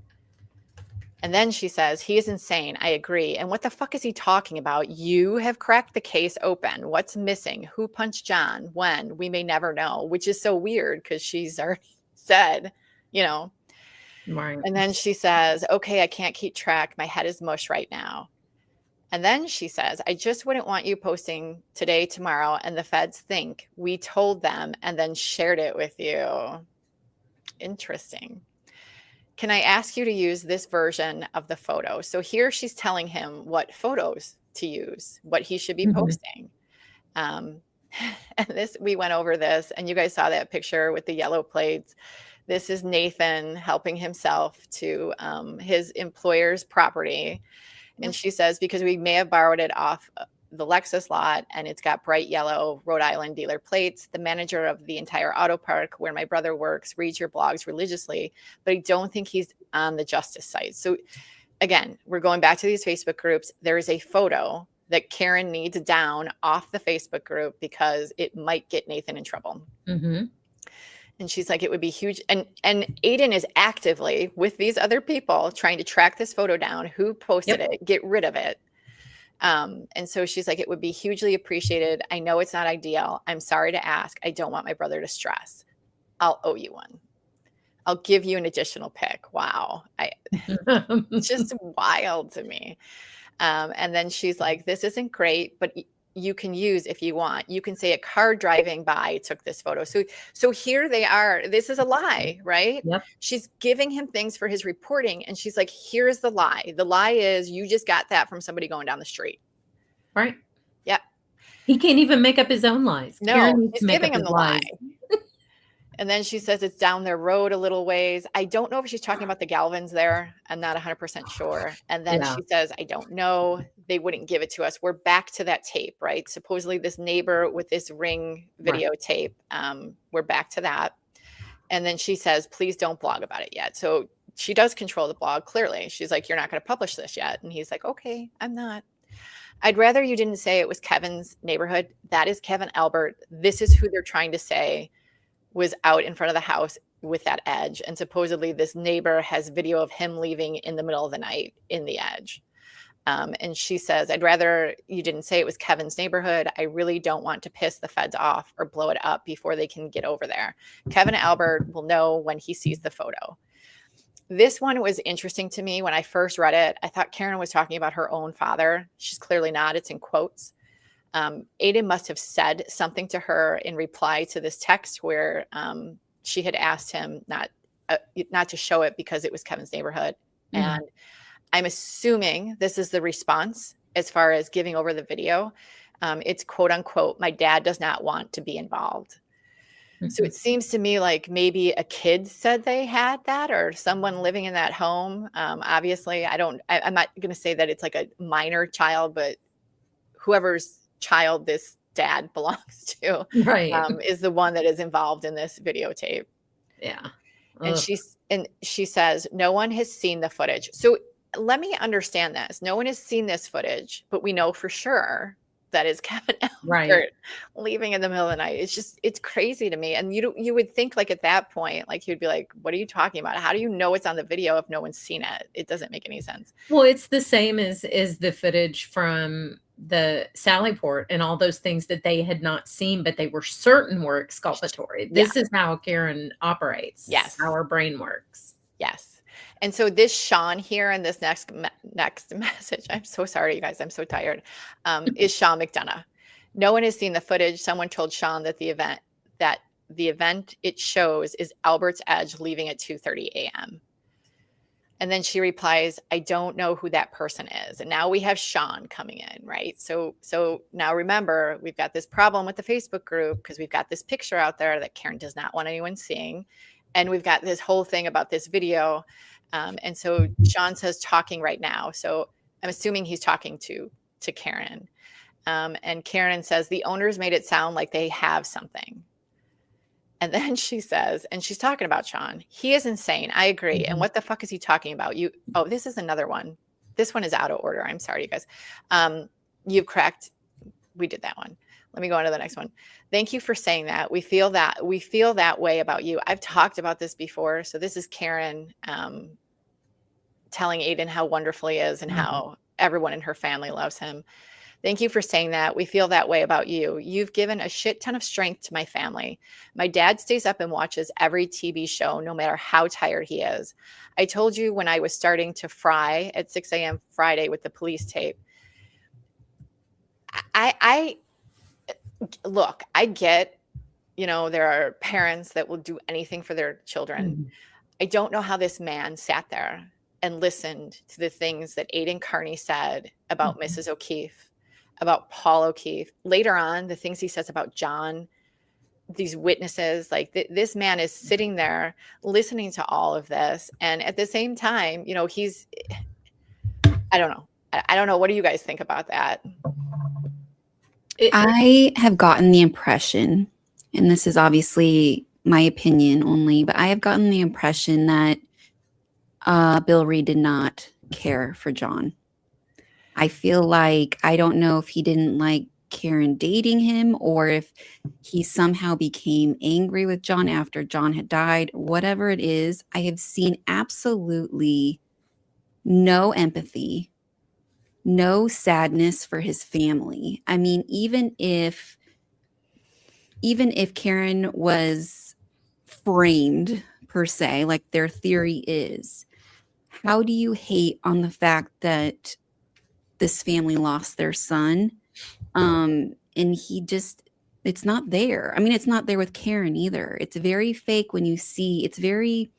B: And then she says, he is insane. I agree. And what the fuck is he talking about? You have cracked the case open. What's missing? Who punched John? When? We may never know, which is so weird because she's already said,
C: Right.
B: And then she says, okay, I can't keep track. My head is mush right now. And then she says, I just wouldn't want you posting today, tomorrow, and the feds think we told them and then shared it with you. Interesting. Can I ask you to use this version of the photo? So here she's telling him what photos to use, what he should be posting. And we went over this, and you guys saw that picture with the yellow plates. This is Nathan helping himself to his employer's property. And she says, because we may have borrowed it off the Lexus lot and it's got bright yellow Rhode Island dealer plates. The manager of the entire auto park where my brother works reads your blogs religiously, but I don't think he's on the justice site. So again, we're going back to these Facebook groups. There is a photo that Karen needs down off the Facebook group because it might get Nathan in trouble. And she's like, it would be huge. And Aiden is actively with these other people trying to track this photo down, who posted it, get rid of it. And so she's like, it would be hugely appreciated. I know it's not ideal. I'm sorry to ask. I don't want my brother to stress. I'll owe you one. I'll give you an additional pick. Wow. It's just wild to me. And then she's like, this isn't great, but you can use if you want. You can say a car driving by took this photo. So here they are. This is a lie, right?
C: Yep.
B: She's giving him things for his reporting. And she's like, here's the lie. The lie is you just got that from somebody going down the street.
C: Right.
B: Yep.
C: He can't even make up his own lies.
B: No, he's giving him the lie. And then she says it's down their road a little ways. I don't know if she's talking about the Galvins there. I'm not 100% sure. And then she says, I don't know. They wouldn't give it to us. We're back to that tape, right? Supposedly this neighbor with this Ring videotape. We're back to that. And then she says, please don't blog about it yet. So she does control the blog, clearly. She's like, you're not going to publish this yet. And he's like, okay, I'm not. I'd rather you didn't say it was Kevin's neighborhood. That is Kevin Albert. This is who they're trying to say was out in front of the house with that edge. And supposedly this neighbor has video of him leaving in the middle of the night in the edge. And she says, I'd rather you didn't say it was Kevin's neighborhood. I really don't want to piss the feds off or blow it up before they can get over there. Kevin Albert will know when he sees the photo. This one was interesting to me. When I first read it, I thought Karen was talking about her own father. She's clearly not. It's in quotes. Aiden must have said something to her in reply to this text where she had asked him not to show it because it was Kevin's neighborhood. Mm-hmm. And I'm assuming this is the response as far as giving over the video. It's quote unquote, my dad does not want to be involved. Mm-hmm. So it seems to me like maybe a kid said they had that or someone living in that home. Obviously, I'm not going to say that it's like a minor child, but whoever's child this dad belongs to is the one that is involved in this videotape.
C: Yeah.
B: And she says, no one has seen the footage. So let me understand this. No one has seen this footage, but we know for sure that is Kevin Albert leaving in the middle of the night. It's crazy to me. And you would think like at that point, like you'd be like, what are you talking about? How do you know it's on the video if no one's seen it? It doesn't make any sense.
C: Well, it's the same as the footage from the Sallyport and all those things that they had not seen, but they were certain were exculpatory. This is how Karen operates.
B: Yes.
C: How her brain works.
B: Yes. And so this Sean here in this next message, I'm so sorry, you guys, I'm so tired, is Sean McDonough. No one has seen the footage. Someone told Sean that the event it shows is Albert's Edge leaving at 2:30 a.m. And then she replies, I don't know who that person is. And now we have Sean coming in, right? So now remember, we've got this problem with the Facebook group because we've got this picture out there that Karen does not want anyone seeing. And we've got this whole thing about this video. And so Sean says talking right now. So I'm assuming he's talking to Karen. And Karen says, the owners made it sound like they have something. And then she says, and she's talking about Sean, he is insane. I agree. Mm-hmm. And what the fuck is he talking about? This is another one. This one is out of order. I'm sorry, you guys. You've cracked. We did that one. Let me go on to the next one. Thank you for saying that. We feel that way about you. I've talked about this before. So this is Karen telling Aiden how wonderful he is and how everyone in her family loves him. Thank you for saying that. We feel that way about you. You've given a shit ton of strength to my family. My dad stays up and watches every TV show, no matter how tired he is. I told you when I was starting to fry at 6 a.m. Friday with the police tape. Look, I get, there are parents that will do anything for their children. Mm-hmm. I don't know how this man sat there and listened to the things that Aiden Carney said about Mrs. O'Keefe, about Paul O'Keefe. Later on, the things he says about John, these witnesses, like this man is sitting there listening to all of this. And at the same time, I don't know. I don't know. What do you guys think about that?
A: I have gotten the impression, and this is obviously my opinion only, but I have gotten the impression that Bill Reed did not care for John. I feel like, I don't know if he didn't like Karen dating him or if he somehow became angry with John after John had died. Whatever it is, I have seen absolutely no empathy, no sadness for his family. I mean, even if Karen was framed per se, like their theory is. How do you hate on the fact that this family lost their son? And he just, it's not there. I mean, it's not there with Karen either. It's very fake when you see, it's very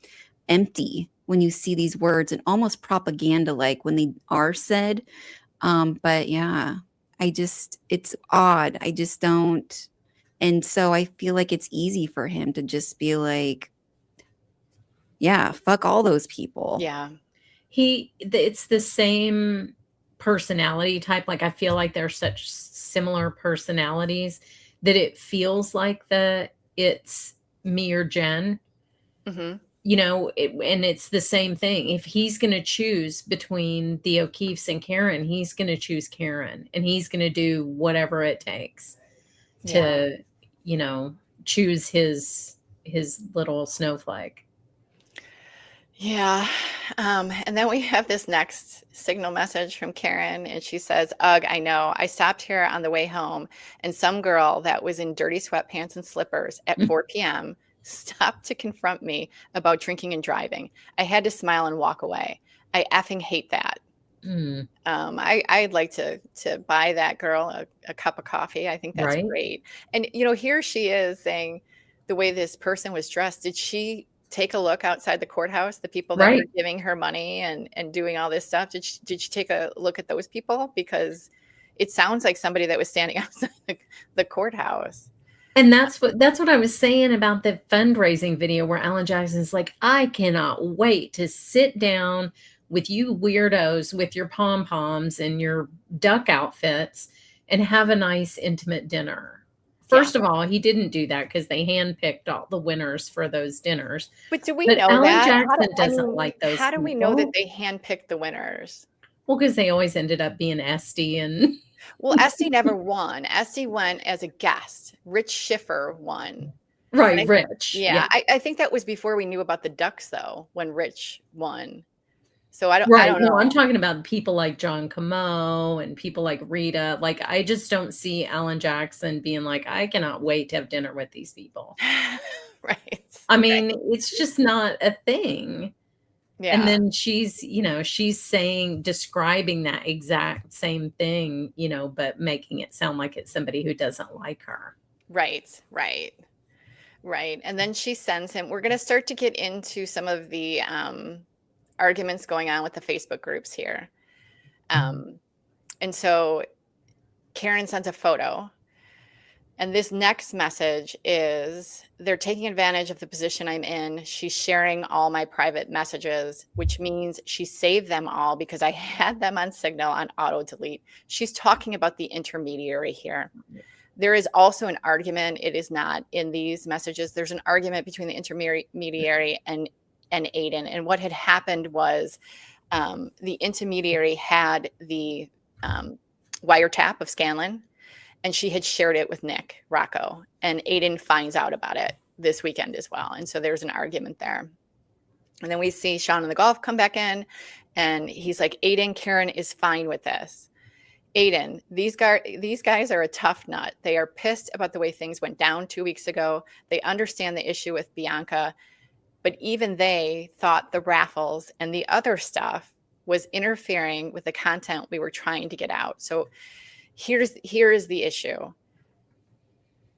A: empty when you see these words and almost propaganda like when they are said. But yeah, it's odd. I just don't. And so I feel like it's easy for him to just be like, yeah, fuck all those people.
B: Yeah.
C: It's the same personality type. Like, I feel like they're such similar personalities that it feels like it's me or Jen.
B: Mm-hmm.
C: You know, and it's the same thing. If he's going to choose between the O'Keefes and Karen, he's going to choose Karen, and he's going to do whatever it takes to, you know, choose his little snowflake.
B: Yeah. And then we have this next signal message from Karen, and she says, "Ugh, I know. I stopped here on the way home, and some girl that was in dirty sweatpants and slippers at 4 p.m. stopped to confront me about drinking and driving. I had to smile and walk away. I effing hate that." I'd like to buy that girl a cup of coffee. I think that's great. And, you know, here she is saying the way this person was dressed. Did she take a look outside the courthouse, the people that were giving her money and doing all this stuff? Did she take a look at those people? Because it sounds like somebody that was standing outside the courthouse.
C: And that's what I was saying about the fundraising video where Alan Jackson's like, I cannot wait to sit down with you weirdos with your pom-poms and your duck outfits and have a nice intimate dinner. First of all, he didn't do that because they handpicked all the winners for those dinners.
B: But do we know Alan that?
C: Jackson doesn't like those.
B: How do we know that they handpicked the winners?
C: Well, because they always ended up being Esty and...
B: Well, Esty never won. Esty went as a guest. Rich Schiffer won.
C: Right, Rich.
B: Yeah. I think that was before we knew about the Ducks, though, when Rich won. So I don't know.
C: No, I'm talking about people like John Camo and people like Rita. Like, I just don't see Alan Jackson being like, I cannot wait to have dinner with these people.
B: Right.
C: I mean, it's just not a thing.
B: Yeah.
C: And then she's describing that exact same thing, you know, but making it sound like it's somebody who doesn't like her.
B: Right. And then she sends him, we're going to start to get into some of the arguments going on with the Facebook groups here. And so Karen sends a photo. And this next message is, they're taking advantage of the position I'm in. She's sharing all my private messages, which means she saved them all because I had them on Signal on auto delete. She's talking about the intermediary here. There is also an argument. It is not in these messages. There's an argument between the intermediary and Aiden. And what had happened was the intermediary had the wiretap of Scanlon, and she had shared it with Nick Rocco, and Aiden finds out about it this weekend as well. And so there's an argument there. And then we see Sean and the golf come back in, and he's like, Aiden, Karen is fine with this. Aiden, these guys are a tough nut. They are pissed about the way things went down 2 weeks ago. They understand the issue with Bianca, but even they thought the raffles and the other stuff was interfering with the content we were trying to get out. So here is the issue.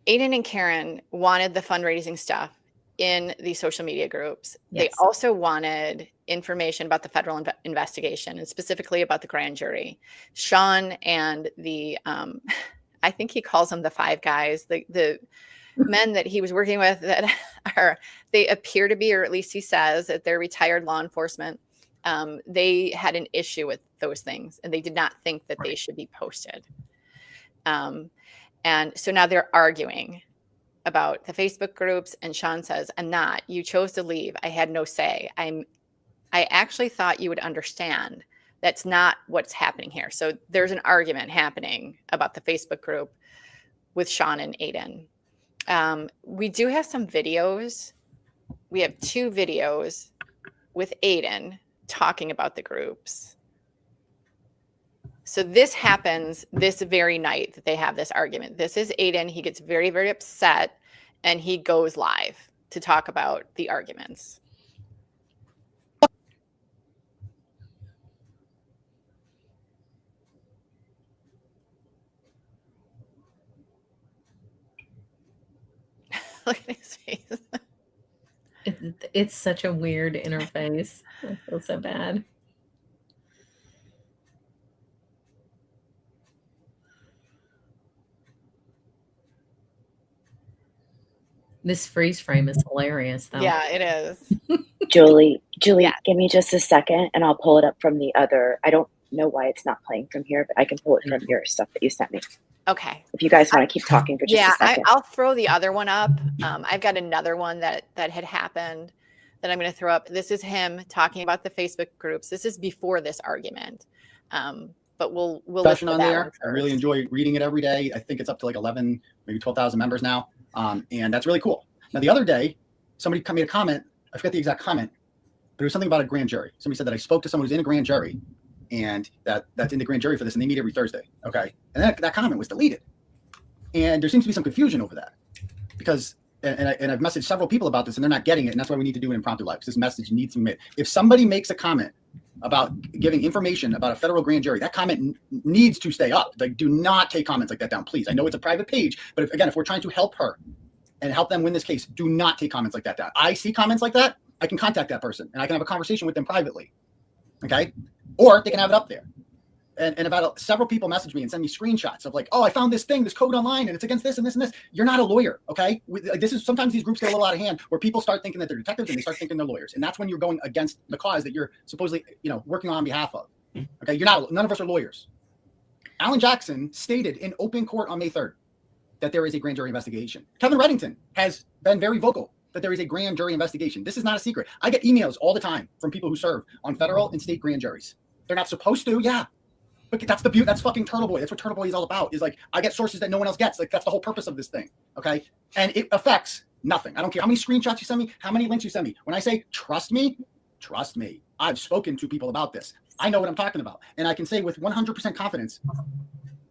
B: Aiden and Karen wanted the fundraising stuff in the social media groups. Yes. They also wanted information about the federal investigation, and specifically about the grand jury. Sean and the, I think he calls them the five guys, the men that he was working with that they appear to be, or at least he says that they're retired law enforcement. They had an issue with those things, and they did not think that they should be posted. And so now they're arguing about the Facebook groups, and Sean says, I'm not. You chose to leave. I had no say. I actually thought you would understand. That's not what's happening here. So there's an argument happening about the Facebook group with Sean and Aiden. We do have some videos. We have 2 videos with Aiden talking about the groups. So this happens this very night that they have this argument. This is Aiden. He gets very, very upset, and he goes live. to talk about the arguments. Look at his face.
C: It's such a weird interface. I feel so bad. This freeze frame is hilarious, though.
B: Yeah, it is.
L: Julie, give me just a second and I'll pull it up from the other. I don't know why it's not playing from here, but I can pull it from your stuff that you sent me.
B: Okay.
L: If you guys want to keep talking for just a second.
B: I'll throw the other one up. I've got another one that had happened that I'm going to throw up. This is him talking about the Facebook groups. This is before this argument. But we'll
M: discussion on there. I really enjoy reading it every day. I think it's up to like 11, maybe 12,000 members now. And that's really cool. Now, the other day, somebody made a comment. I forget the exact comment, but it was something about a grand jury. Somebody said that I spoke to someone who's in a grand jury and that's in the grand jury for this, and they meet every Thursday. Okay. And that comment was deleted. And there seems to be some confusion over that because, and I've messaged several people about this and they're not getting it. And that's why we need to do an impromptu live. This message needs to be made. If somebody makes a comment about giving information about a federal grand jury, that comment needs to stay up. Like, do not take comments like that down, please. I know it's a private page, but if we're trying to help her and help them win this case, do not take comments like that down. I see comments like that, I can contact that person and I can have a conversation with them privately. Okay. Or they can have it up there. And about several people message me and send me screenshots of like, oh, I found this thing, this code online, and it's against this and this and this. You're not a lawyer, okay? This is sometimes these groups get a little out of hand where people start thinking that they're detectives and they start thinking they're lawyers, and that's when you're going against the cause that you're supposedly, working on behalf of. Okay, you're not. None of us are lawyers. Alan Jackson stated in open court on May 3rd that there is a grand jury investigation. Kevin Reddington has been very vocal that there is a grand jury investigation. This is not a secret. I get emails all the time from people who serve on federal and state grand juries. They're not supposed to, yeah. But that's the beauty. That's fucking Turtle Boy. That's what Turtle Boy is all about. Is like, I get sources that no one else gets. Like, that's the whole purpose of this thing. Okay. And it affects nothing. I don't care how many screenshots you send me, how many links you send me. When I say trust me, I've spoken to people about this. I know what I'm talking about. And I can say with 100% confidence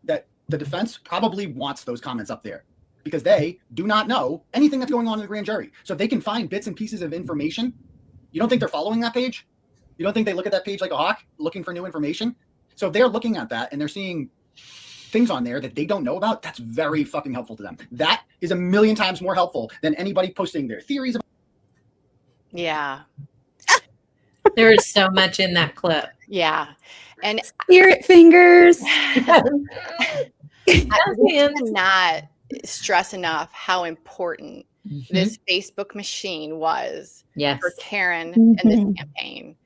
M: that the defense probably wants those comments up there because they do not know anything that's going on in the grand jury. So if they can find bits and pieces of information, you don't think they're following that page? You don't think they look at that page like a hawk looking for new information? So if they're looking at that and they're seeing things on there that they don't know about, that's very fucking helpful to them. That is 1,000,000 times more helpful than anybody posting their theories about.
B: Yeah.
C: There is so much in that clip.
B: Yeah. And
A: spirit fingers.
B: I cannot stress enough how important this Facebook machine was for Karen and this campaign.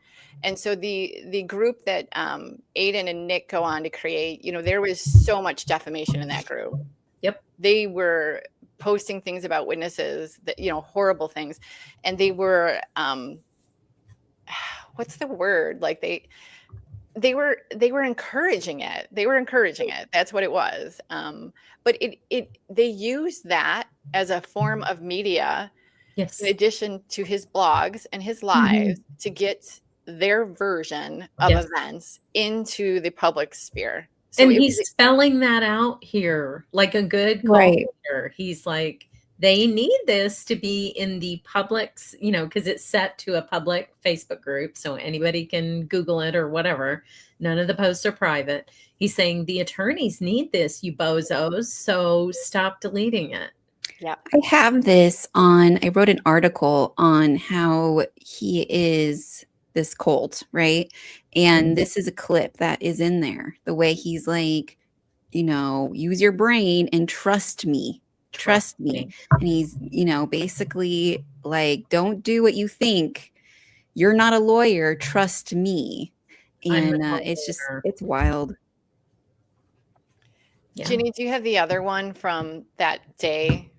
B: And so the group that Aiden and Nick go on to create, there was so much defamation in that group.
C: Yep.
B: They were posting things about witnesses that, horrible things. And they were, what's the word? Like they were encouraging it. They were encouraging it. That's what it was. But they used that as a form of media,
C: yes,
B: in addition to his blogs and his lives to get their version of events into the public sphere. So
C: and he's spelling that out here like a good commentator. He's like, they need this to be in the public's, because it's set to a public Facebook group. So anybody can Google it or whatever. None of the posts are private. He's saying the attorneys need this, you bozos. So stop deleting it.
B: Yeah.
A: I have this I wrote an article on how he is this cult, right? And this is a clip that is in there. The way he's like, use your brain and trust me. Trust me. And he's, basically like, don't do what you think. You're not a lawyer. Trust me. And it's wild.
B: Yeah. Ginny, do you have the other one from that day?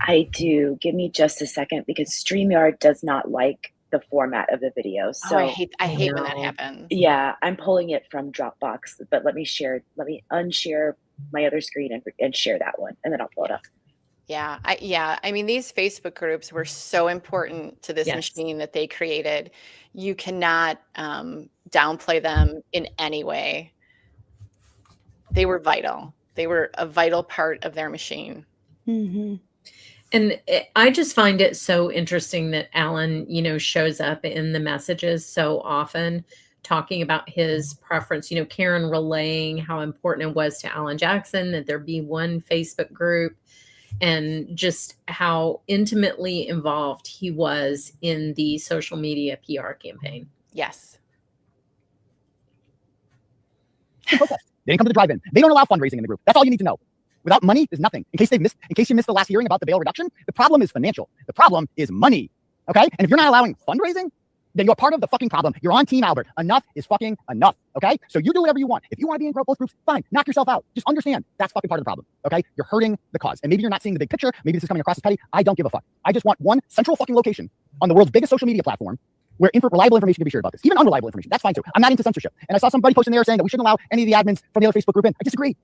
L: I do. Give me just a second because StreamYard does not like the format of the video. So
B: I hate when that happens.
L: Yeah, I'm pulling it from Dropbox, but let me unshare my other screen and share that one, and then I'll pull it up.
B: Yeah. I mean, these Facebook groups were so important to this machine that they created. You cannot downplay them in any way. They were vital. They were a vital part of their machine.
A: Mm-hmm.
C: And I just find it so interesting that Alan, shows up in the messages so often talking about his preference, Karen relaying how important it was to Alan Jackson that there be one Facebook group, and just how intimately involved he was in the social media PR campaign.
B: Yes.
N: They didn't come to the drive-in. They don't allow fundraising in the group. That's all you need to know. Without money, there's nothing. In case you missed the last hearing about the bail reduction, the problem is financial. The problem is money. Okay? And if you're not allowing fundraising, then you're part of the fucking problem. You're on Team Albert. Enough is fucking enough. Okay? So you do whatever you want. If you want to be in both groups, fine. Knock yourself out. Just understand that's fucking part of the problem. Okay? You're hurting the cause. And maybe you're not seeing the big picture. Maybe this is coming across as petty. I don't give a fuck. I just want one central fucking location on the world's biggest social media platform where reliable information can be shared about this. Even unreliable information. That's fine too. I'm not into censorship. And I saw somebody posting there saying that we shouldn't allow any of the admins from the other Facebook group in. I disagree.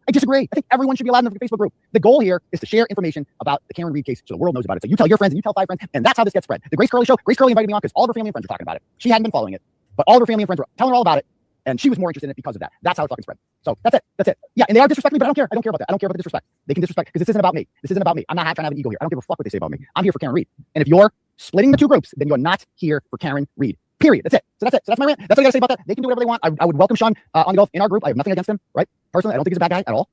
N: I think everyone should be allowed in the Facebook group. The goal here is to share information about the Karen Read case so the world knows about it. So you tell your friends and you tell 5 friends, and that's how this gets spread. The Grace Curley show, Grace Curley invited me on because all of her family and friends were talking about it. She hadn't been following it, but all of her family and friends were telling her all about it. And she was more interested in it because of that. That's how it fucking spread. So that's it. Yeah, and they are disrespecting me, but I don't care. I don't care about that. I don't care about the disrespect. They can disrespect because this isn't about me. I'm not trying to have an ego here. I don't give a fuck what they say about me. I'm here for Karen Read. And if you're splitting the two groups, then you're not here for Karen Read. Period. That's it. So that's my rant. That's what I gotta say about that. They can do whatever they want. I would welcome Sean on the golf in our group. I have nothing against him, right? Personally, I don't think he's a bad guy at all.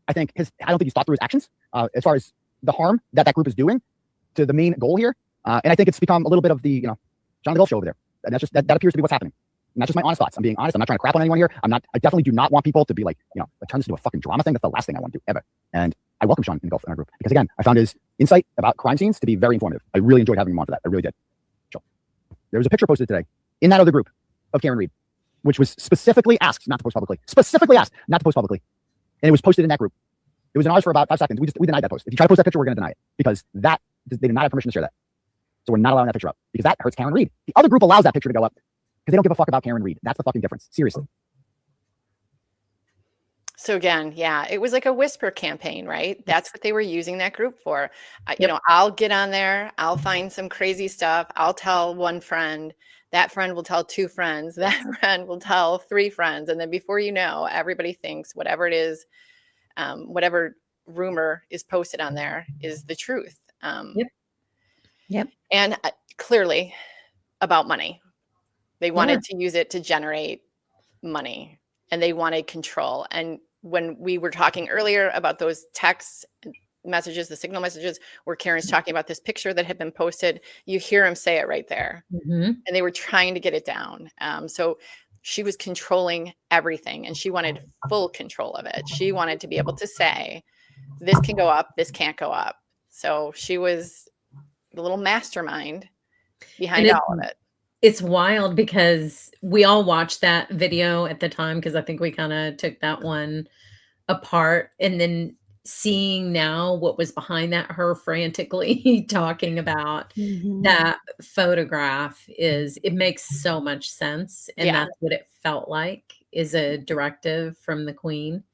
N: I don't think he's thought through his actions as far as the harm that group is doing to the main goal here. And I think it's become a little bit of the, John the Golf show over there. And that's just, that appears to be what's happening. And that's just my honest thoughts. I'm being honest. I'm not trying to crap on anyone here. I definitely do not want people to be like, turn this into a fucking drama thing. That's the last thing I want to do ever. And I welcome Sean in the golf in our group because again, I found his insight about crime scenes to be very informative. I really enjoyed having him on for that. I really did. So there was a picture posted today in that other group of Karen Read, which was specifically asked not to post publicly. And it was posted in that group. It was in ours for about 5 seconds. We denied that post. If you try to post that picture, we're going to deny it because they did not have permission to share that. So we're not allowing that picture up because that hurts Karen Read. The other group allows that picture to go up because they don't give a fuck about Karen Read. That's the fucking difference. Seriously.
B: So again, yeah, it was like a whisper campaign, right? That's what they were using that group for. I'll get on there. I'll find some crazy stuff. I'll tell one friend. That friend will tell 2 friends. That friend will tell 3 friends. And then before you know, everybody thinks whatever it is, whatever rumor is posted on there is the truth.
A: Yep.
B: And clearly about money. They wanted to use it to generate money and they wanted control. And when we were talking earlier about those text messages, the signal messages where Karen's talking about this picture that had been posted, you hear him say it right there.
C: Mm-hmm.
B: And they were trying to get it down. So she was controlling everything and she wanted full control of it. She wanted to be able to say, this can go up, this can't go up. So she was the little mastermind behind all of it.
C: It's wild because we all watched that video at the time because I think we kind of took that one apart, and then seeing now what was behind that, her frantically talking about that photograph, it makes so much sense. And that's what it felt like, is a directive from the Queen.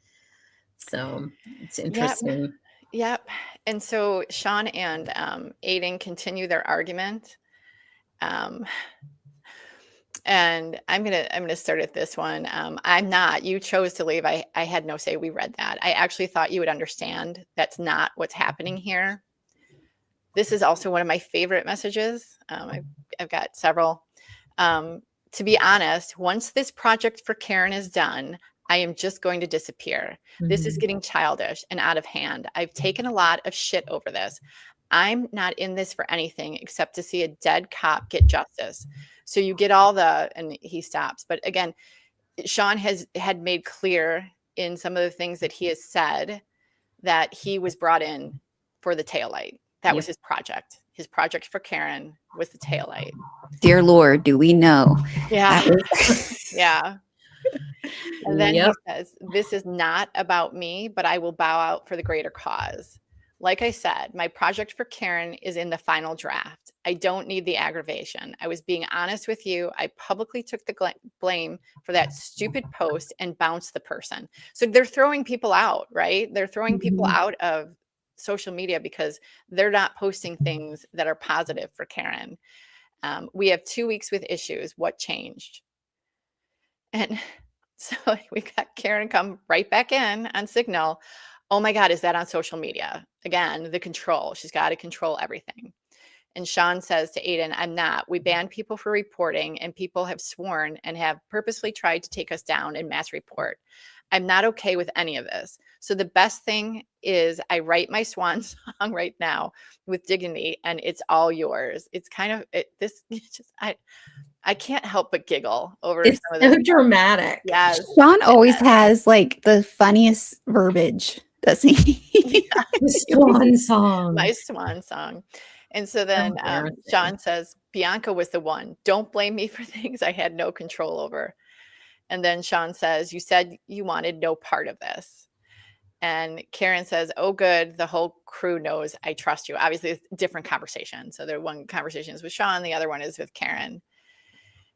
C: So it's interesting.
B: Yep. And so Sean and Aiden continue their argument. And I'm gonna start at this one. You chose to leave. I had no say. We read that. I actually thought you would understand that's not what's happening here. This is also one of my favorite messages. I've got several. To be honest, once this project for Karen is done, I am just going to disappear. This is getting childish and out of hand. I've taken a lot of shit over this. I'm not in this for anything except to see a dead cop get justice. So you get and he stops. But again, Sean had made clear in some of the things that he has said that he was brought in for the taillight. That was his project. His project for Karen was the taillight.
A: Dear Lord, do we know?
B: Yeah. Yeah. And then he says, this is not about me, but I will bow out for the greater cause. Like I said, my project for Karen is in the final draft. I don't need the aggravation. I was being honest with you. I publicly took the blame for that stupid post and bounced the person. So they're throwing people out, right? They're throwing people out of social media because they're not posting things that are positive for Karen. We have 2 weeks with issues. What changed? And so we got Karen come right back in on Signal. Oh my God, is that on social media? Again, the control. She's got to control everything. And Sean says to Aiden, I'm not. We banned people for reporting, and people have sworn and have purposely tried to take us down and mass report. I'm not okay with any of this. So the best thing is I write my swan song right now with dignity, and it's all yours. It's kind of I can't help but giggle over
C: It's
B: some of this
C: so dramatic.
B: Yes.
A: Sean always has like the funniest verbiage, doesn't he?
C: Swan song.
B: My swan song. And so then Sean says, Bianca was the one. Don't blame me for things I had no control over. And then Sean says, you said you wanted no part of this. And Karen says, oh, good. The whole crew knows I trust you. Obviously, it's a different conversation. So the one conversation is with Sean. The other one is with Karen.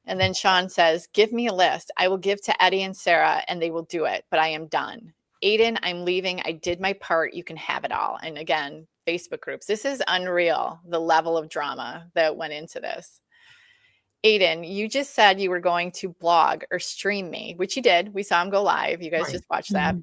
B: And then Sean says, give me a list. I will give to Eddie and Sarah, and they will do it. But I am done. Aiden, I'm leaving. I did my part. You can have it all. And again, Facebook groups. This is unreal, the level of drama that went into this. Aiden, you just said you were going to blog or stream me, which you did. We saw him go live. You guys just watched that.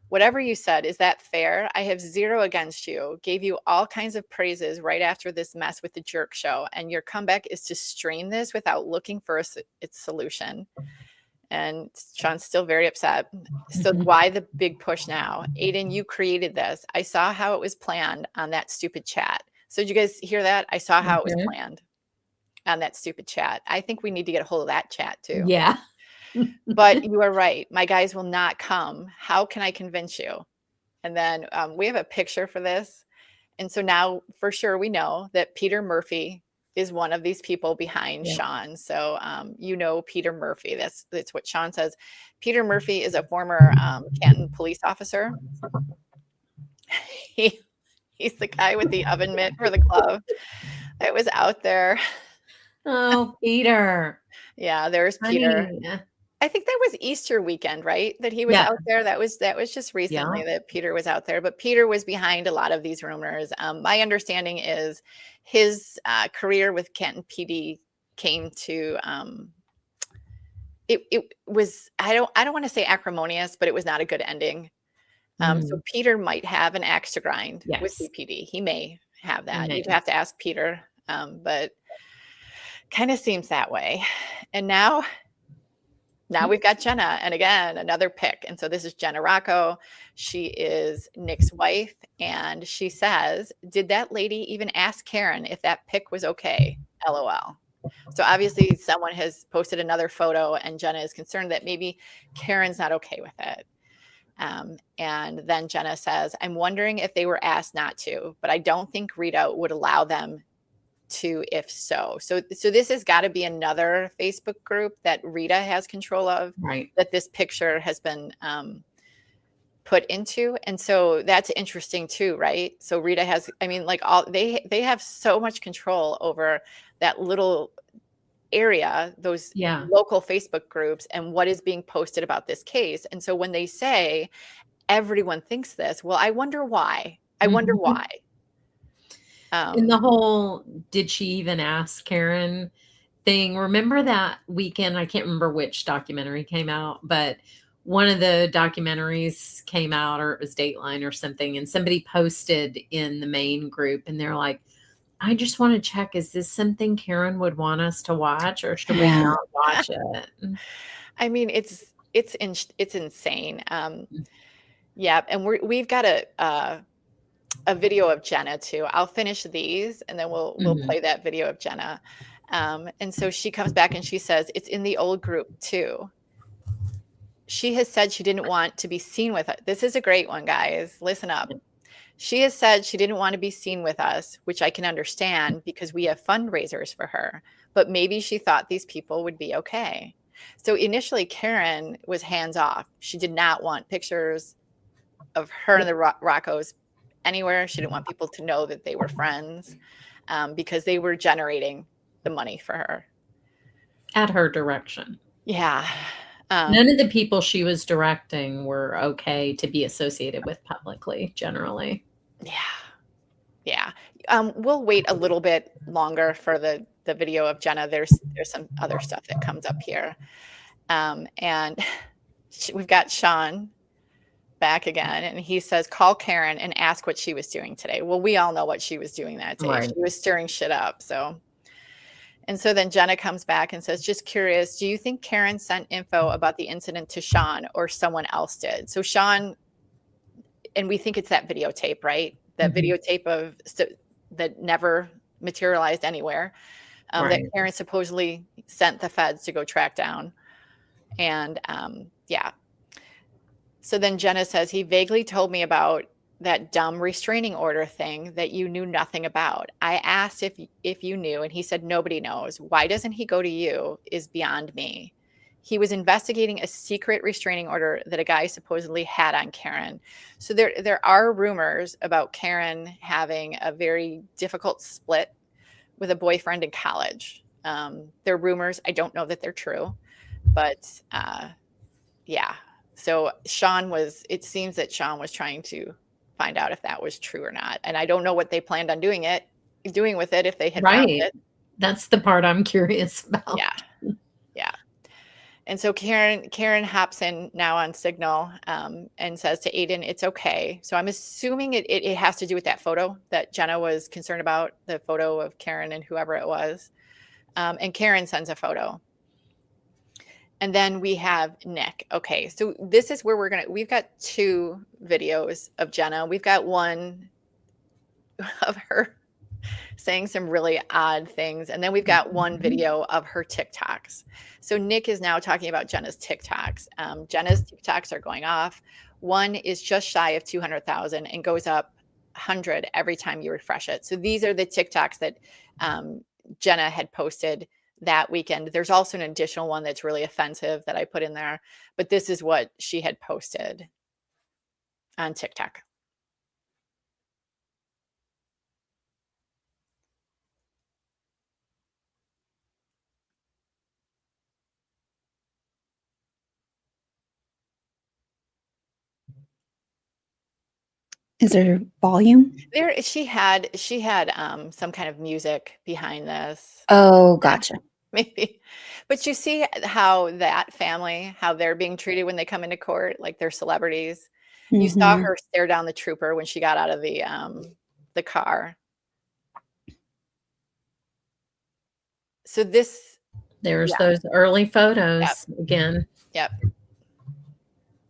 B: Whatever you said, is that fair? I have zero against you. Gave you all kinds of praises right after this mess with the jerk show. And your comeback is to stream this without looking for its solution. And Sean's still very upset. So why the big push now? Aiden, you created this. I saw how it was planned on that stupid chat. So did you guys hear that? I saw how it was planned on that stupid chat. I think we need to get a hold of that chat too.
C: Yeah.
B: But you are right. My guys will not come. How can I convince you? And then we have a picture for this. And so now for sure we know that Peter Murphy is one of these people behind Sean. So you know Peter Murphy. That's what Sean says. Peter Murphy is a former Canton police officer. He's the guy with the oven mitt for the glove that was out there.
C: Oh, Peter.
B: Yeah, there's Peter. I think that was Easter weekend, right? That he was out there. That was just recently that Peter was out there. But Peter was behind a lot of these rumors. My understanding is his career with Canton PD came to it was I don't want to say acrimonious, but it was not a good ending. So Peter might have an axe to grind with CPD. He may have that. You'd have to ask Peter, but kind of seems that way. And now we've got Jenna, and again, another pick. And so this is Jenna Rocco. She is Nick's wife, and she says, did that lady even ask Karen if that pick was okay? LOL. So obviously someone has posted another photo, and Jenna is concerned that maybe Karen's not okay with it. And then Jenna says, I'm wondering if they were asked not to, but I don't think Rita would allow them to if so. So this has got to be another Facebook group that Rita has control of,
C: right?
B: That this picture has been put into. And so that's interesting too, right? So Rita has, I mean, like they have so much control over that little area, those local Facebook groups, and what is being posted about this case. And so when they say everyone thinks this, well, I wonder why. I wonder why.
C: In the whole did she even ask Karen thing, remember that weekend, I can't remember which documentary came out, but one of the documentaries came out, or it was Dateline or something, and somebody posted in the main group, and they're like, I just want to check, is this something Karen would want us to watch, or should we not watch it?
B: I mean, it's insane. Yeah, and we've got a video of Jenna too. I'll finish these and then we'll play that video of Jenna. And so she comes back and she says, it's in the old group too. She has said she didn't want to be seen with it. This is a great one, guys. Listen up. She has said she didn't want to be seen with us, which I can understand because we have fundraisers for her, but maybe she thought these people would be okay. So initially Karen was hands off. She did not want pictures of her and the Roccos anywhere. She didn't want people to know that they were friends because they were generating the money for her.
C: At her direction.
B: Yeah.
C: None of the people she was directing were okay to be associated with publicly, generally.
B: Yeah. We'll wait a little bit longer for the video of Jenna. There's some other stuff that comes up here. And we've got Sean back again, and he says, call Karen and ask what she was doing today. Well, we all know what she was doing that day.
C: Right.
B: She was stirring shit up. And so then Jenna comes back and says, just curious, do you think Karen sent info about the incident to Sean or someone else did? So Sean, and we think it's that videotape, right? That videotape of that never materialized anywhere, that Karen supposedly sent the feds to go track down. And yeah. So then Jenna says, he vaguely told me about that dumb restraining order thing that you knew nothing about. I asked if you knew, and he said, nobody knows. Why doesn't he go to you is beyond me. He was investigating a secret restraining order that a guy supposedly had on Karen. So there are rumors about Karen having a very difficult split with a boyfriend in college. They're rumors. I don't know that they're true, but yeah. So it seems that Sean was trying to find out if that was true or not. And I don't know what they planned on doing with it if they had found it.
C: That's the part I'm curious about.
B: Yeah. Yeah. And so Karen hops in now on Signal and says to Aiden, it's okay. So I'm assuming it has to do with that photo that Jenna was concerned about, the photo of Karen and whoever it was. And Karen sends a photo. And then we have Nick. Okay, so this is where we've got 2 videos of Jenna. We've got one of her saying some really odd things. And then we've got one video of her TikToks. So Nick is now talking about Jenna's TikToks. Jenna's TikToks are going off. One is just shy of 200,000 and goes up 100 every time you refresh it. So these are the TikToks that Jenna had posted that weekend. There's also an additional one that's really offensive that I put in there, but this is what she had posted on TikTok.
A: Is there volume?
B: She had some kind of music behind this.
A: Oh, gotcha.
B: Maybe. But you see how that family, how they're being treated when they come into court, like they're celebrities. You saw her stare down the trooper when she got out of the car. So
C: there's those early photos again.
B: Yep.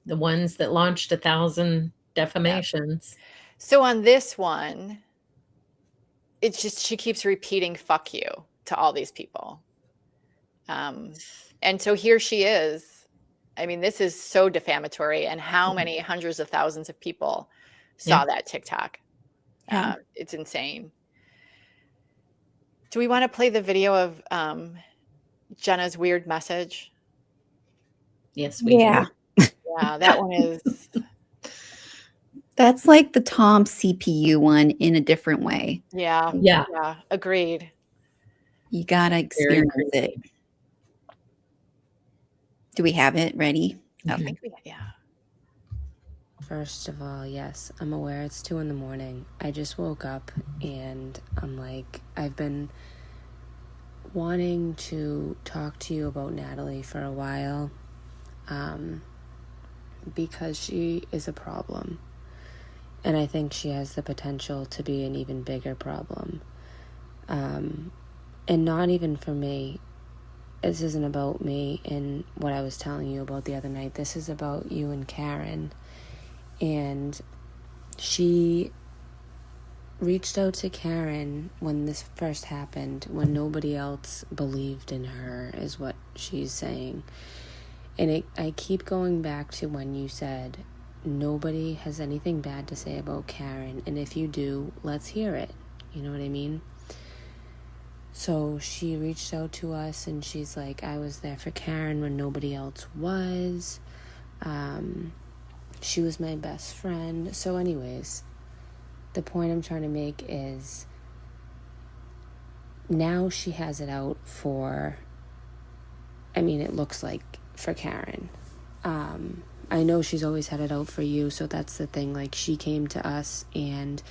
C: The ones that launched 1,000 defamations.
B: Yep. So on this one, it's just she keeps repeating "fuck you" to all these people. And so here she is. I mean, this is so defamatory. And how many hundreds of thousands of people saw that TikTok? It's insane. Do we want to play the video of Jenna's weird message?
C: Yes, we do.
B: Yeah, that one is.
A: That's like the Tom CPU one in a different way.
B: Yeah. Agreed.
A: You gotta experience it. Do we have it ready?
B: I think yeah.
O: First of all, yes, I'm aware it's 2 a.m. I just woke up and I'm like, I've been wanting to talk to you about Natalie for a while, because she is a problem. And I think she has the potential to be an even bigger problem. And not even for me. This isn't about me and what I was telling you about the other night. This is about you and Karen. And she reached out to Karen when this first happened, when nobody else believed in her, is what she's saying. And I keep going back to when you said, nobody has anything bad to say about Karen, and if you do, let's hear it. You know what I mean? So she reached out to us and she's like, I was there for Karen when nobody else was. She was my best friend. So anyways, the point I'm trying to make is now she has it out for, it looks like for Karen. I know she's always had it out for you, so that's the thing. Like, she came to us and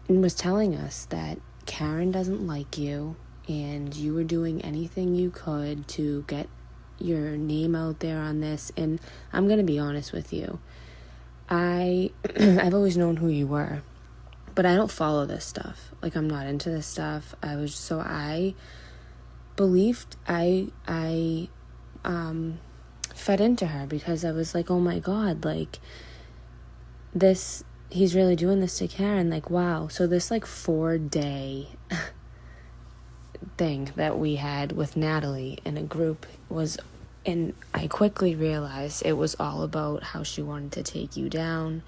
O: was telling us that Karen doesn't like you, and you were doing anything you could to get your name out there on this. And I'm going to be honest with you. I've always known who you were, but I don't follow this stuff. Like, I'm not into this stuff. I believed I fed into her because I was like, oh my God, like he's really doing this to Karen. Like, wow. So this like 4-day thing that we had with Natalie in a group and I quickly realized it was all about how she wanted to take you down.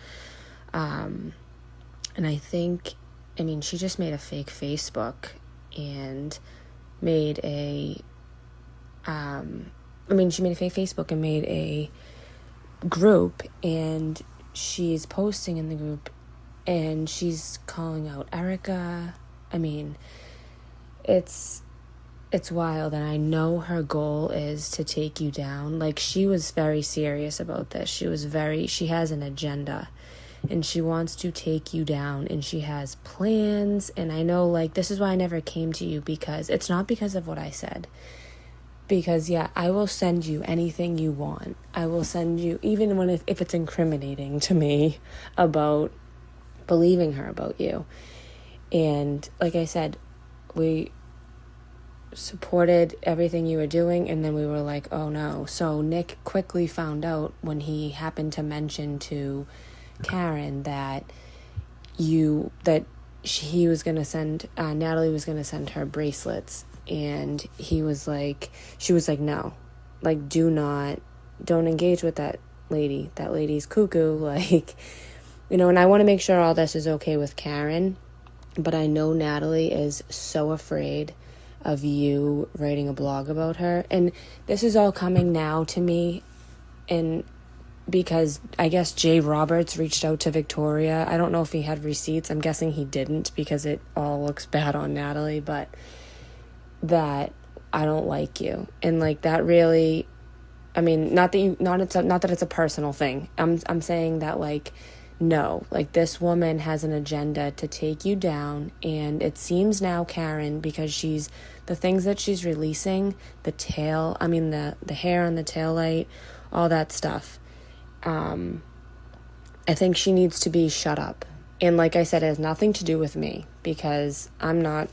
O: And she just made a fake Facebook and made she made a fake Facebook and made a group, and she's posting in the group and she's calling out Erica. I mean, it's wild, and I know her goal is to take you down. Like, she was very serious about this. She has an agenda, and she wants to take you down, and she has plans. And I know, like, this is why I never came to you, because it's not because of what I said. Because, yeah, I will send you anything you want. I will send you, even if it's incriminating to me about believing her about you. And like I said, we supported everything you were doing, and then we were like, oh no. So Nick quickly found out when he happened to mention to Karen that he was going to send Natalie was going to send her bracelets, and she was like, no, like, don't engage with that lady's cuckoo, like, and I want to make sure all this is okay with Karen, but I know Natalie is so afraid of you writing a blog about her. And this is all coming now to me, and because I guess Jay Roberts reached out to Victoria. I don't know if he had receipts. I'm guessing he didn't, because it all looks bad on Natalie, but that I don't like you. And like, that really, not that it's a personal thing. I'm saying that, like, no, like, this woman has an agenda to take you down. And it seems now, Karen, because the things that she's releasing, the hair on the tail light, all that stuff, I think she needs to be shut up. And like I said, it has nothing to do with me, because even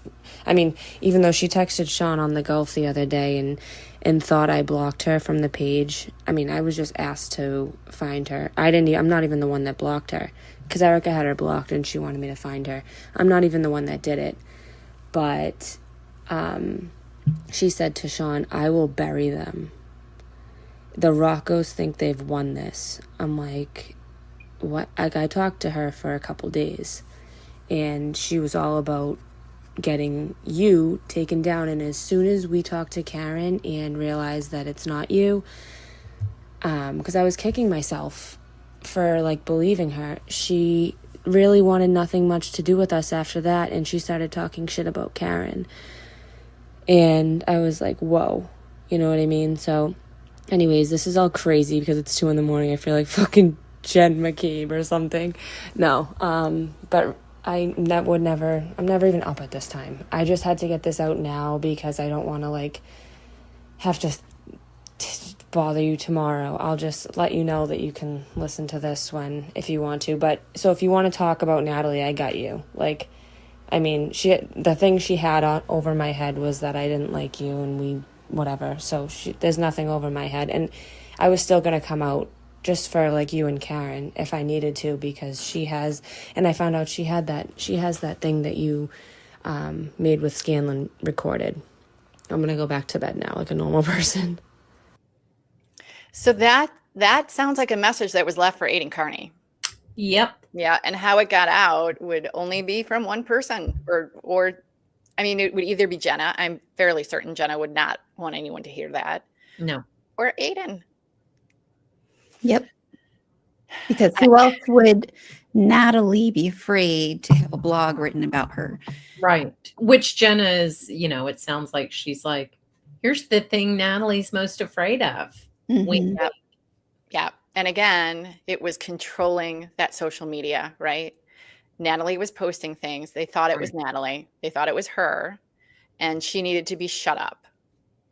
O: though she texted Sean on the Gulf the other day and thought I blocked her from the page. I was just asked to find her. I'm not even the one that blocked her, because Erica had her blocked and she wanted me to find her. I'm not even the one that did it. But she said to Sean, I will bury them. The Roccos think they've won this. I'm like, what? Like, I talked to her for a couple days, and she was all about getting you taken down. And as soon as we talked to Karen and realized that it's not you, because I was kicking myself for like believing her, she really wanted nothing much to do with us after that, and she started talking shit about Karen. And I was like, whoa, you know what I mean? So anyways, this is all crazy because it's 2 a.m. I feel like fucking Jen McCabe or something. No, but I'm never even up at this time. I just had to get this out now because I don't want to like have to bother you tomorrow. I'll just let you know that you can listen to this if you want to. But so if you want to talk about Natalie, I got you. Like, the thing she had over my head was that I didn't like you and whatever. So there's nothing over my head. And I was still going to come out just for like you and Karen if I needed to, because and I found out she has that thing that you made with Scanlon recorded. I'm going to go back to bed now like a normal person.
B: So that sounds like a message that was left for Aiden Carney.
C: Yep.
B: Yeah. And how it got out would only be from one person, or it would either be Jenna. I'm fairly certain Jenna would not want anyone to hear that.
C: No.
B: Or Aiden.
A: Yep. Because who else would Natalie be afraid to have a blog written about her?
C: Right. Which Jenna is, it sounds like she's like, here's the thing Natalie's most afraid of.
A: Mm-hmm.
B: Yeah. And again, it was controlling that social media, right? Natalie was posting things. They thought it was Natalie. They thought it was her. And she needed to be shut up,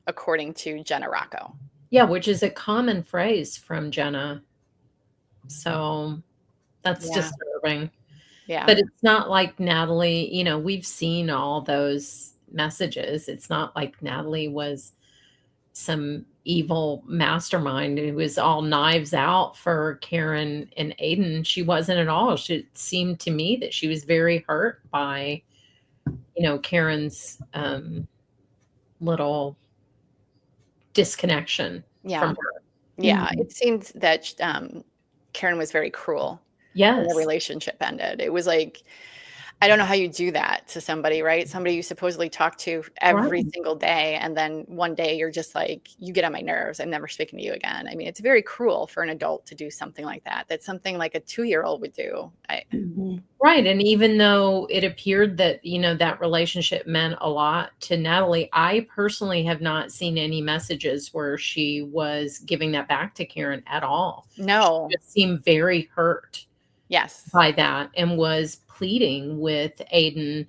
B: according to Jenna Rocco.
C: Yeah, which is a common phrase from Jenna. So, That's
B: Yeah.
C: disturbing.
B: Yeah.
C: But it's not like Natalie, we've seen all those messages. It's not like Natalie was some evil mastermind who was all knives out for Karen and Aiden. She wasn't at all. It seemed to me that she was very hurt by, Karen's little disconnection from her.
B: Yeah. It seemed that Karen was very cruel when
C: Yes.
B: the relationship ended. It was like, I don't know how you do that to somebody, right? Somebody you supposedly talk to every
C: Right.
B: single day. And then one day you're just like, you get on my nerves. I'm never speaking to you again. I mean, it's very cruel for an adult to do something like that. That's something like a 2-year-old would do.
C: Right. And even though it appeared that, that relationship meant a lot to Natalie, I personally have not seen any messages where she was giving that back to Karen at all.
B: No.
C: She just seemed very hurt.
B: Yes.
C: By that, and was pleading with Aiden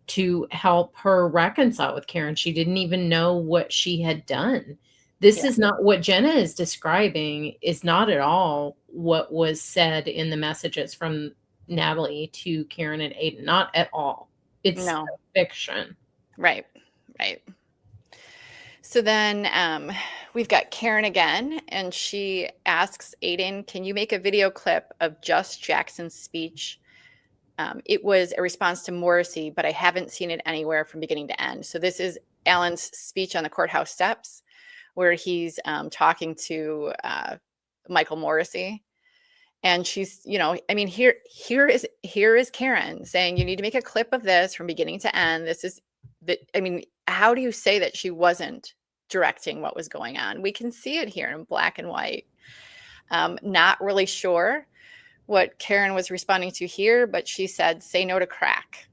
C: to help her reconcile with Karen. She didn't even know what she had done. This is not what Jenna is describing, is not at all what was said in the messages from Natalie to Karen and Aiden. Not at all. It's fiction.
B: Right. So then we've got Karen again, and she asks Aiden, can you make a video clip of just Jackson's speech? It was a response to Morrissey, but I haven't seen it anywhere from beginning to end. So this is Alan's speech on the courthouse steps, where he's talking to Michael Morrissey. And she's, here is Karen saying, you need to make a clip of this from beginning to end. How do you say that she wasn't directing what was going on? We can see it here in black and white. Not really sure what Karen was responding to here, but she said, say no to crack.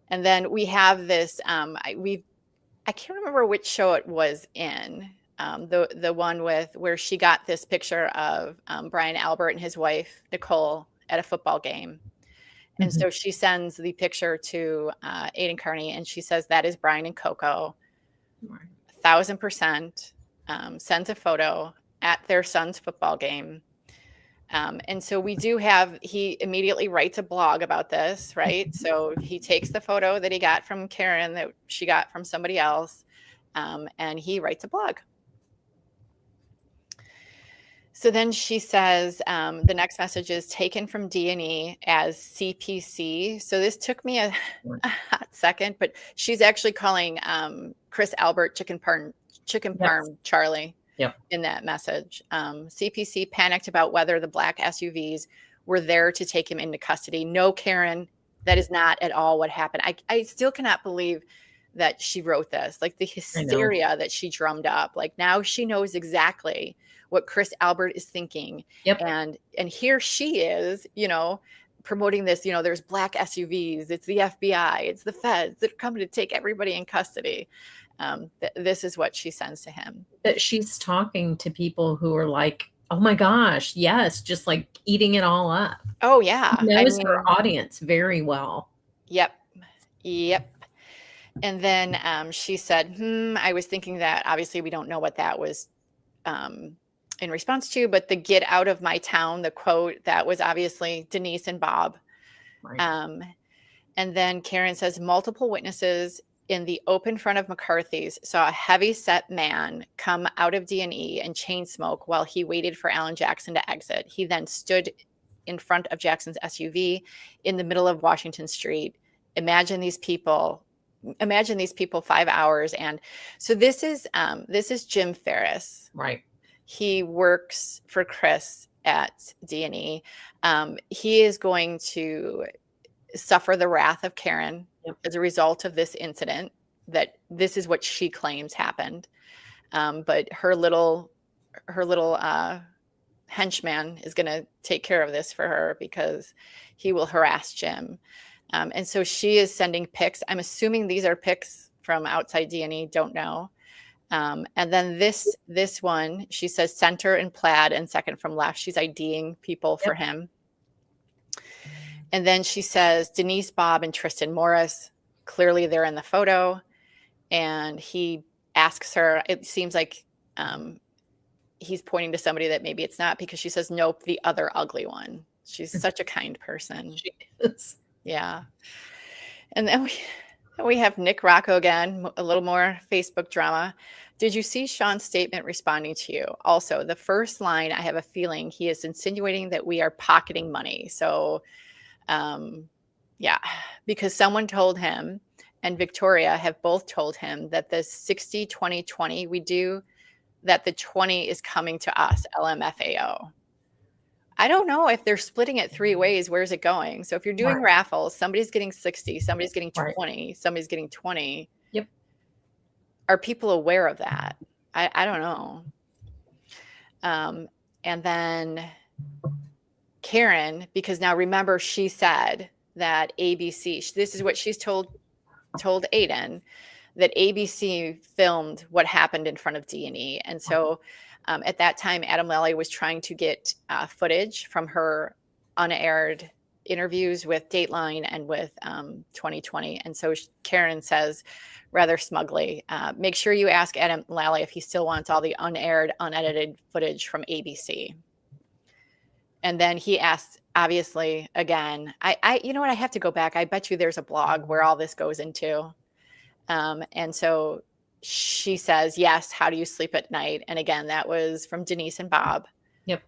B: And then we have this, I can't remember which show it was in, the one where she got this picture of Brian Albert and his wife, Nicole, at a football game. And so she sends the picture to Aiden Carney, and she says, that is Brian and Coco, 1,000%, sends a photo at their son's football game. And so we do have, he immediately writes a blog about this, right? So he takes the photo that he got from Karen that she got from somebody else, and he writes a blog. So then she says, the next message is taken from D&E as CPC. So this took me a hot second, but she's actually calling Chris Albert Chicken Parm Charlie in that message. CPC panicked about whether the black SUVs were there to take him into custody. No, Karen, that is not at all what happened. I still cannot believe that she wrote this, like the hysteria that she drummed up. Like now she knows exactly what Chris Albert is thinking. And here she is, promoting this, there's black SUVs, it's the FBI, it's the feds that are coming to take everybody in custody. This is what she sends to him.
C: That she's talking to people who are like, oh my gosh, yes, just like eating it all up.
B: Oh yeah.
C: She knows her audience very well.
B: Yep. And then she said, I was thinking that obviously we don't know what that was in response to, but the get out of my town, the quote, that was obviously Denise and Bob.
C: Right.
B: And then Karen says, multiple witnesses in the open front of McCarthy's saw a heavy-set man come out of D&E and chain smoke while he waited for Alan Jackson to exit. He then stood in front of Jackson's SUV in the middle of Washington Street. Imagine these people 5 hours. And so this is Jim Ferris.
C: Right.
B: He works for Chris at D&E. He is going to suffer the wrath of Karen as a result of this incident, that this is what she claims happened. But her little henchman is going to take care of this for her because he will harass Jim. And so she is sending pics. I'm assuming these are pics from outside D&E, don't know. And then this one, she says center and plaid and second from left. She's IDing people for him. And then she says Denise, Bob, and Tristan Morris. Clearly they're in the photo. And he asks her, it seems like he's pointing to somebody that maybe it's not, because she says, nope, the other ugly one. She's such a kind person.
C: She is.
B: Yeah. And then we have Nick Rocco again, a little more Facebook drama. Did you see Sean's statement responding to you? Also, the first line, I have a feeling he is insinuating that we are pocketing money. So, yeah, because someone told him, and Victoria have both told him that the 60, 20, 20 we do, that the 20 is coming to us, LMFAO. I don't know if they're splitting it 3 ways. Where's it going? So if you're doing raffles, somebody's getting 60, somebody's getting 20, somebody's getting 20.
C: Yep.
B: Are people aware of that? I don't know. And then Karen, because now remember, she said that ABC, this is what she's told Aiden, that ABC filmed what happened in front of D&E. And so at that time, Adam Lally was trying to get footage from her unaired interviews with Dateline and with 2020. And so Karen says rather smugly, make sure you ask Adam Lally if he still wants all the unaired, unedited footage from ABC. And then he asked, obviously, again, you know what, I have to go back. I bet you there's a blog where all this goes into. And so she says, yes, how do you sleep at night? And again, that was from Denise and Bob.
C: Yep.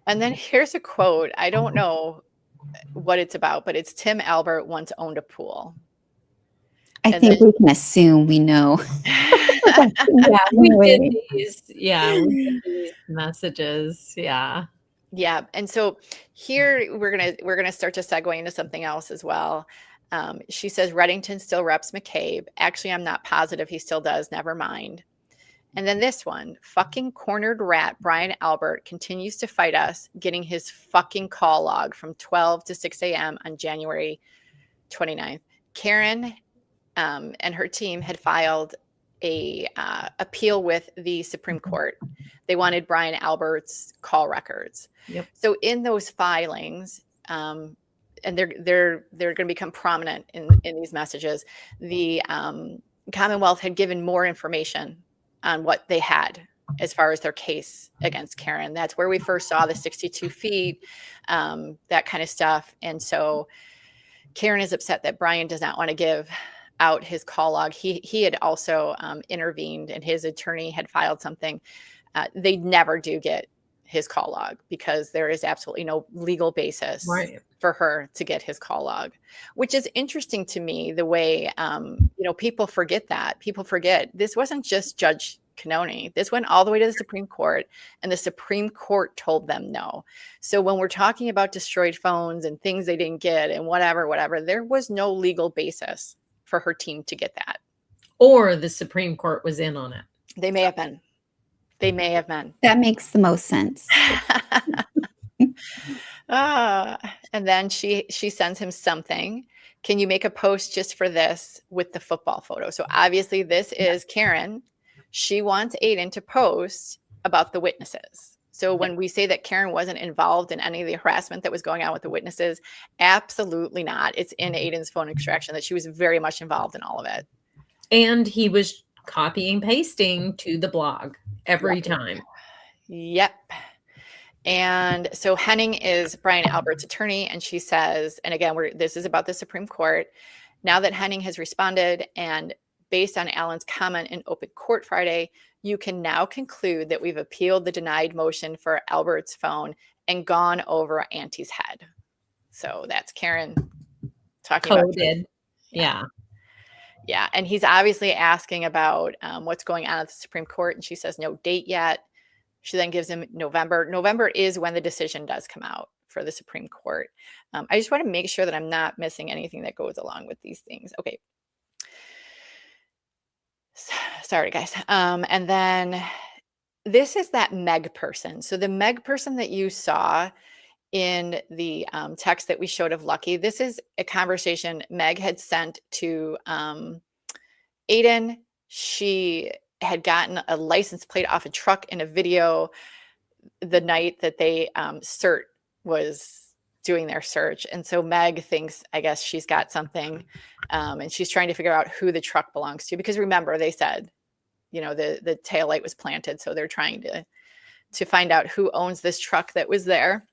B: And then here's a quote. I don't know what it's about, but it's Tim Albert once owned a pool.
A: I think we can assume we know.
C: Yeah, we did these messages. Yeah.
B: Yeah. And so here we're gonna start to segue into something else as well. She says Reddington still reps McCabe. Actually, I'm not positive he still does. Never mind. And then this one, fucking cornered rat Brian Albert continues to fight us, getting his fucking call log from 12 to 6 a.m. on January 29th. Karen and her team had filed a appeal with the Supreme Court. They wanted Brian Albert's call records.
C: Yep.
B: So in those filings, and they're going to become prominent in these messages, the Commonwealth had given more information on what they had as far as their case against Karen. That's where we first saw the 62 feet, that kind of stuff. And so Karen is upset that Brian does not want to give out his call log. He had also intervened, and his attorney had filed something. They never do get his call log because there is absolutely no legal basis for her to get his call log, which is interesting to me, the way, people forget that. People forget this wasn't just Judge Cannoni. This went all the way to the Supreme Court, and the Supreme Court told them no. So when we're talking about destroyed phones and things they didn't get and whatever, there was no legal basis for her team to get that.
C: Or the Supreme Court was in on it.
B: They may have been.
A: That makes the most sense.
B: And then she sends him something. Can you make a post just for this with the football photo? So obviously this is Karen. She wants Aiden to post about the witnesses. So when we say that Karen wasn't involved in any of the harassment that was going on with the witnesses, absolutely not. It's in Aiden's phone extraction that she was very much involved in all of it.
C: And he was copying, pasting to the blog every time.
B: Yep. And so Henning is Brian Albert's attorney, and she says, and again, this is about the Supreme Court. Now that Henning has responded, and based on Alan's comment in open court Friday, you can now conclude that we've appealed the denied motion for Albert's phone and gone over Auntie's head. So that's Karen talking about.
C: Yeah.
B: Yeah. And he's obviously asking about what's going on at the Supreme Court. And she says no date yet. She then gives him November. November is when the decision does come out for the Supreme Court. I just want to make sure that I'm not missing anything that goes along with these things. Okay. Sorry, guys. And then this is that Meg person. So the Meg person that you saw in the text that we showed of Lucky, this is a conversation Meg had sent to Aiden. She had gotten a license plate off a truck in a video the night that they CERT was doing their search. And so Meg thinks, I guess she's got something, and she's trying to figure out who the truck belongs to, because remember they said, the taillight was planted. So they're trying to find out who owns this truck that was there.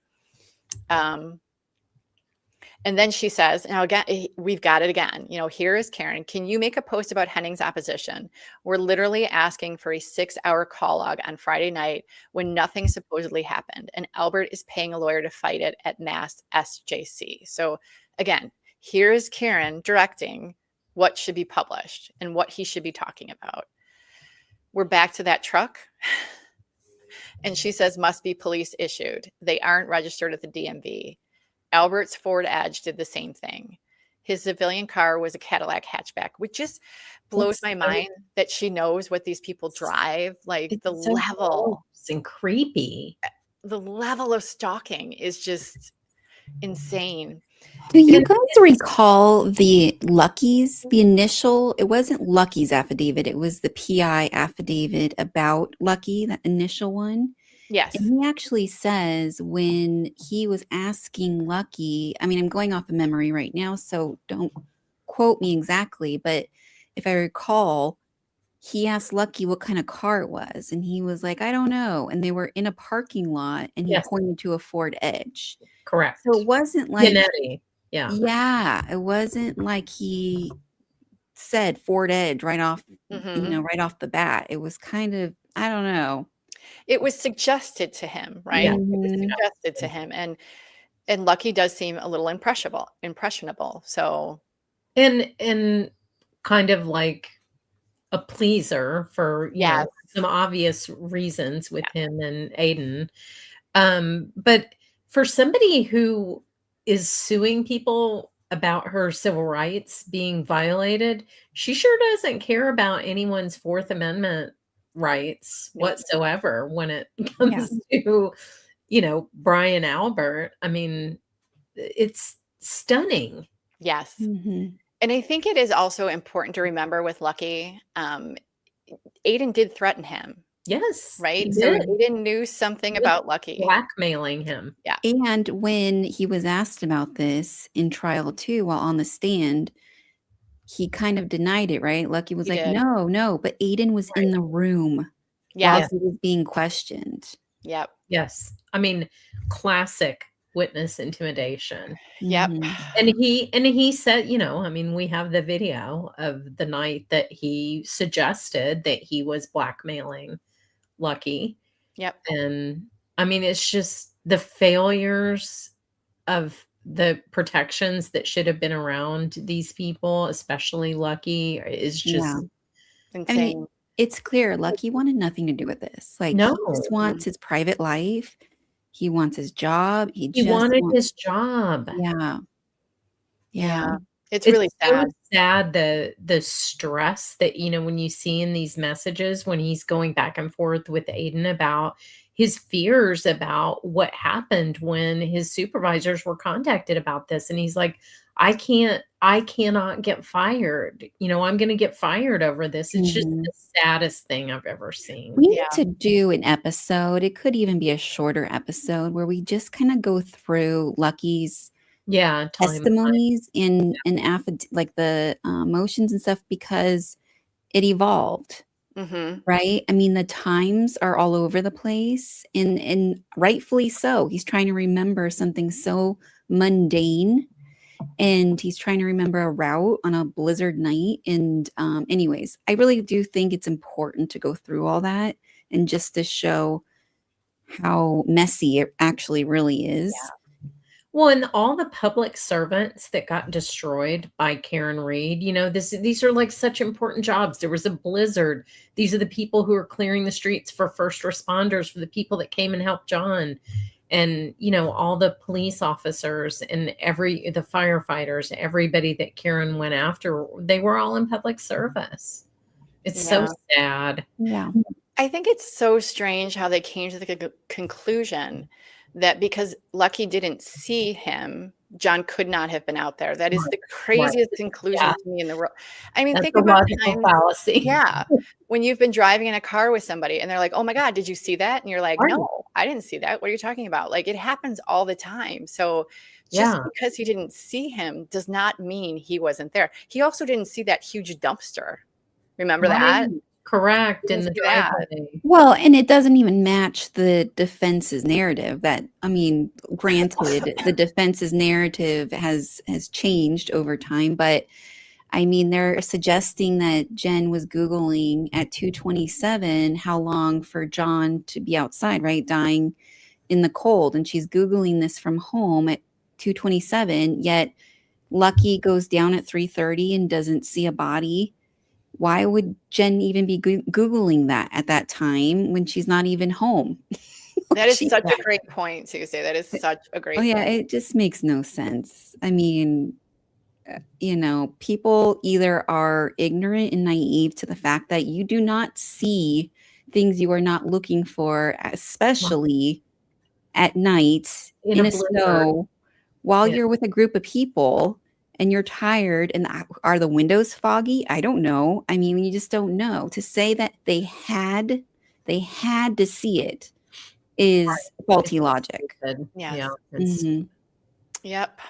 B: And then she says, now again, we've got it again. Here is Karen. Can you make a post about Henning's opposition? We're literally asking for a 6-hour call log on Friday night when nothing supposedly happened. And Albert is paying a lawyer to fight it at Mass SJC. So again, here is Karen directing what should be published and what he should be talking about. We're back to that truck. And she says, must be police issued. They aren't registered at the DMV. Albert's Ford Edge did the same thing. His civilian car was a Cadillac hatchback, which just blows my mind that she knows what these people drive. Like the level
C: and creepy.
B: The level of stalking is just insane.
A: Do you guys recall the Lucky's, the initial, it wasn't Lucky's affidavit, it was the PI affidavit about Lucky, that initial one?
B: Yes.
A: And he actually says when he was asking Lucky, I mean, I'm going off of memory right now, so don't quote me exactly, but if I recall, he asked Lucky what kind of car it was, and he was like, I don't know. And they were in a parking lot, and he pointed to a Ford Edge.
C: Correct.
A: So it wasn't like,
C: yeah,
A: it wasn't like he said Ford Edge right off, right off the bat. It was kind of, I don't know.
B: It was suggested to him, right?
A: Yeah.
B: It was suggested to him, and Lucky does seem a little impressionable. So,
C: and kind of like a pleaser for some obvious reasons with him and Aiden. But for somebody who is suing people about her civil rights being violated, she sure doesn't care about anyone's Fourth Amendment rights whatsoever when it comes to, Brian Albert. I mean, it's stunning.
B: Yes.
A: Mm-hmm.
B: And I think it is also important to remember with Lucky, Aiden did threaten him.
C: Yes.
B: Right. So Aiden knew something about Lucky.
C: Blackmailing him.
B: Yeah.
A: And when he was asked about this in trial too, while on the stand, he kind of denied it, right? Lucky was like, no, but Aiden was in the room while he was being questioned.
B: Yep.
C: Yes. I mean, classic witness intimidation.
B: Yep.
C: And he said, we have the video of the night that he suggested that he was blackmailing Lucky.
B: Yep.
C: And I mean, it's just the failures of the protections that should have been around these people, especially Lucky, is just
B: insane.
A: I mean, it's clear Lucky wanted nothing to do with this. Like, he just wants his private life. He wants his job. He
C: wanted his job.
A: Yeah.
B: It's really sad.
C: So sad the stress that, when you see in these messages when he's going back and forth with Aiden about his fears about what happened when his supervisors were contacted about this. And he's like, I cannot get fired. I'm going to get fired over this. It's just the saddest thing I've ever seen.
A: We need to do an episode. It could even be a shorter episode where we just kind of go through Lucky's testimonies in like the motions and stuff, because it evolved. Right? I mean, the times are all over the place, and rightfully so. He's trying to remember something so mundane, and he's trying to remember a route on a blizzard night. And anyways, I really do think it's important to go through all that and just to show how messy it actually really is.
C: Well, and all the public servants that got destroyed by Karen Reed, these are like such important jobs. There was a blizzard. These are the people who are clearing the streets for first responders, for the people that came and helped John. And, all the police officers and the firefighters, everybody that Karen went after, they were all in public service. It's so sad.
A: Yeah.
B: I think it's so strange how they came to the conclusion that because Lucky didn't see him, John could not have been out there. That is the craziest conclusion to me in the world. I mean, think about
C: logical fallacy.
B: Yeah. When you've been driving in a car with somebody and they're like, oh my God, did you see that? And you're like, no, I didn't see that. What are you talking about? Like, it happens all the time. So just because he didn't see him does not mean he wasn't there. He also didn't see that huge dumpster. Remember that?
C: Correct. In
B: Didn't
C: the
B: see that.
C: driveway.
A: Well, and it doesn't even match the defense's narrative. That, I mean, granted, the defense's narrative has changed over time, but I mean, they're suggesting that Jen was Googling at 2:27 how long for John to be outside, right, dying in the cold, and she's Googling this from home at 2:27. Yet Lucky goes down at 3:30 and doesn't see a body. Why would Jen even be Googling that at that time when she's not even home?
B: That is such a great point, Tuesday. That is such a great
A: Oh, yeah,
B: point.
A: it just makes no sense. I mean, you know, people either are ignorant and naive to the fact that you do not see things you are not looking for, especially at night in a snow while you're with a group of people and you're tired. And are the windows foggy? I don't know. I mean, you just don't know. To say that they had to see it is faulty logic.
B: Yes.
C: Yeah.
A: Mhm.
B: Yep.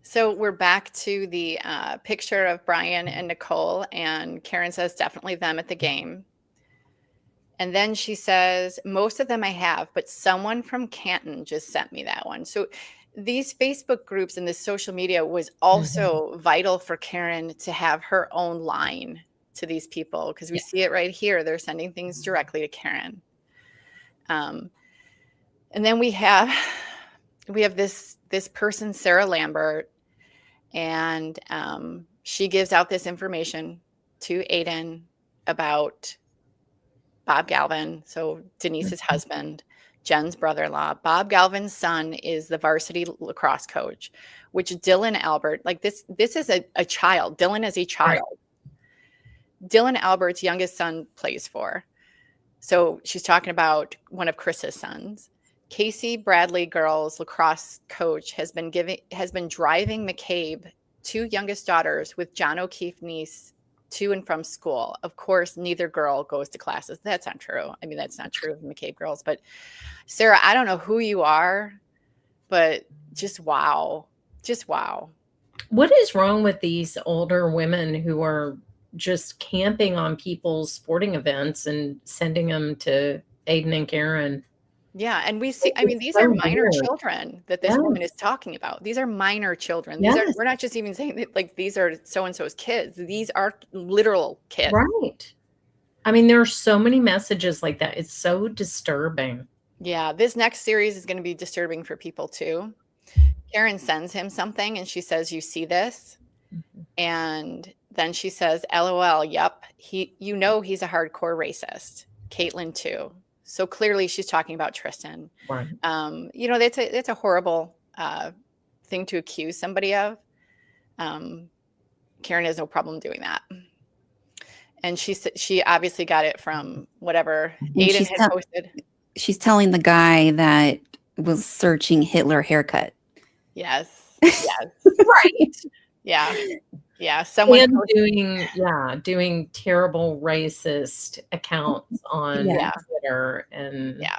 B: So we're back to the picture of Brian and Nicole, and Karen says definitely them at the game. And then she says, most of them I have, but someone from Canton just sent me that one. So these Facebook groups and this social media was also vital for Karen to have her own line to these people, because we see it right here. They're sending things directly to Karen. And then we have this person, Sarah Lambert, and she gives out this information to Aiden about Bob Galvin, so Denise's husband, Jen's brother-in-law. Bob Galvin's son is the varsity lacrosse coach, which Dylan Albert, like this is a child. Dylan is a child. Right. Dylan Albert's youngest son plays for. So she's talking about one of Chris's sons. Casey Bradley girls lacrosse coach has been driving McCabe, two youngest daughters, with John O'Keefe niece to and from school. Of course, neither girl goes to classes. That's not true. I mean, that's not true of McCabe girls. But Sarah, I don't know who you are, but just wow. Just wow.
C: What is wrong with these older women who are just camping on people's sporting events and sending them to Aiden and Karen?
B: Yeah. And we see, I mean, these are minor children that this woman is talking about. These are minor children. These are, we're not just even saying that like these are so-and-so's kids. These are literal kids.
C: Right. I mean, there are so many messages like that. It's so disturbing.
B: Yeah. This next series is going to be disturbing for people too. Karen sends him something and she says, you see this? And then she says, LOL, yep. You know, he's a hardcore racist. Caitlin too. So clearly she's talking about Tristan.
C: Right.
B: You know, that's a horrible thing to accuse somebody of. Karen has no problem doing that. And she obviously got it from whatever Aiden had posted.
A: She's telling the guy that was searching Hitler haircut.
B: Yes. Yes.
C: Right.
B: Yeah. Yeah. Someone
C: doing terrible racist accounts on Twitter and
B: yeah.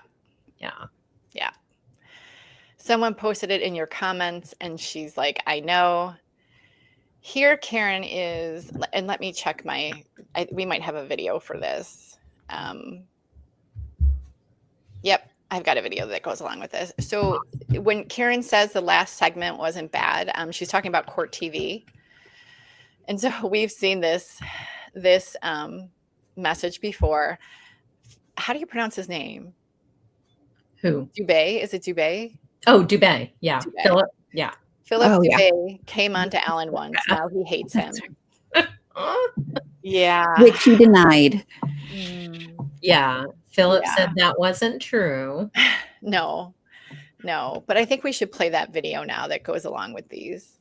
B: Someone posted it in your comments and she's like, I know. Here Karen is, and let me check we might have a video for this. Yep. I've got a video that goes along with this. So when Karen says the last segment wasn't bad, she's talking about Court TV. And so we've seen this message before. How do you pronounce his name?
C: Who?
B: Dubé. Is it Dubé?
C: Oh, Dubé. Yeah.
B: Dubé.
C: Philip. Yeah.
B: Philip Dubé came on to Alan once. Now he hates him. Yeah.
A: Which he denied.
C: Yeah. Philip said that wasn't true.
B: No. But I think we should play that video now that goes along with these.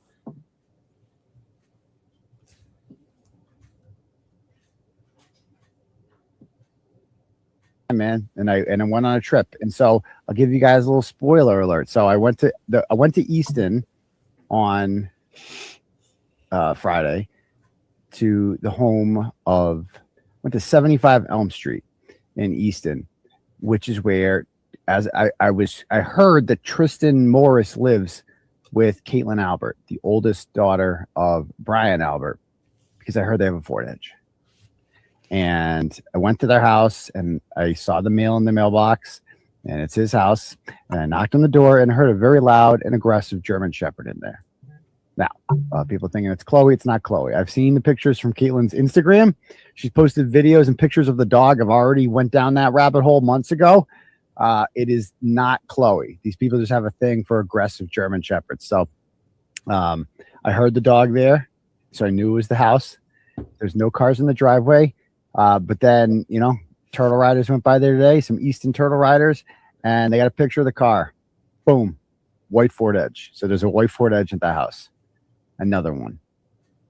N: Man, and I went on a trip, and so I'll give you guys a little spoiler alert. So I went to Easton on Friday to the home of went to 75 Elm Street in Easton, which is where as I heard that Tristan Morris lives with Caitlin Albert, the oldest daughter of Brian Albert, because I heard they have a 4-inch. And I went to their house and I saw the mail in the mailbox, and it's his house. And I knocked on the door and heard a very loud and aggressive German Shepherd in there. Now, people thinking it's Chloe. It's not Chloe. I've seen the pictures from Caitlin's Instagram. She's posted videos and pictures of the dog. I've already went down that rabbit hole months ago. It is not Chloe. These people just have a thing for aggressive German Shepherds. So I heard the dog there, so I knew it was the house. There's no cars in the driveway. But then, you know, turtle riders went by there today, some Easton turtle riders, and they got a picture of the car. Boom. White Ford Edge. So there's a white Ford Edge at the house. Another one.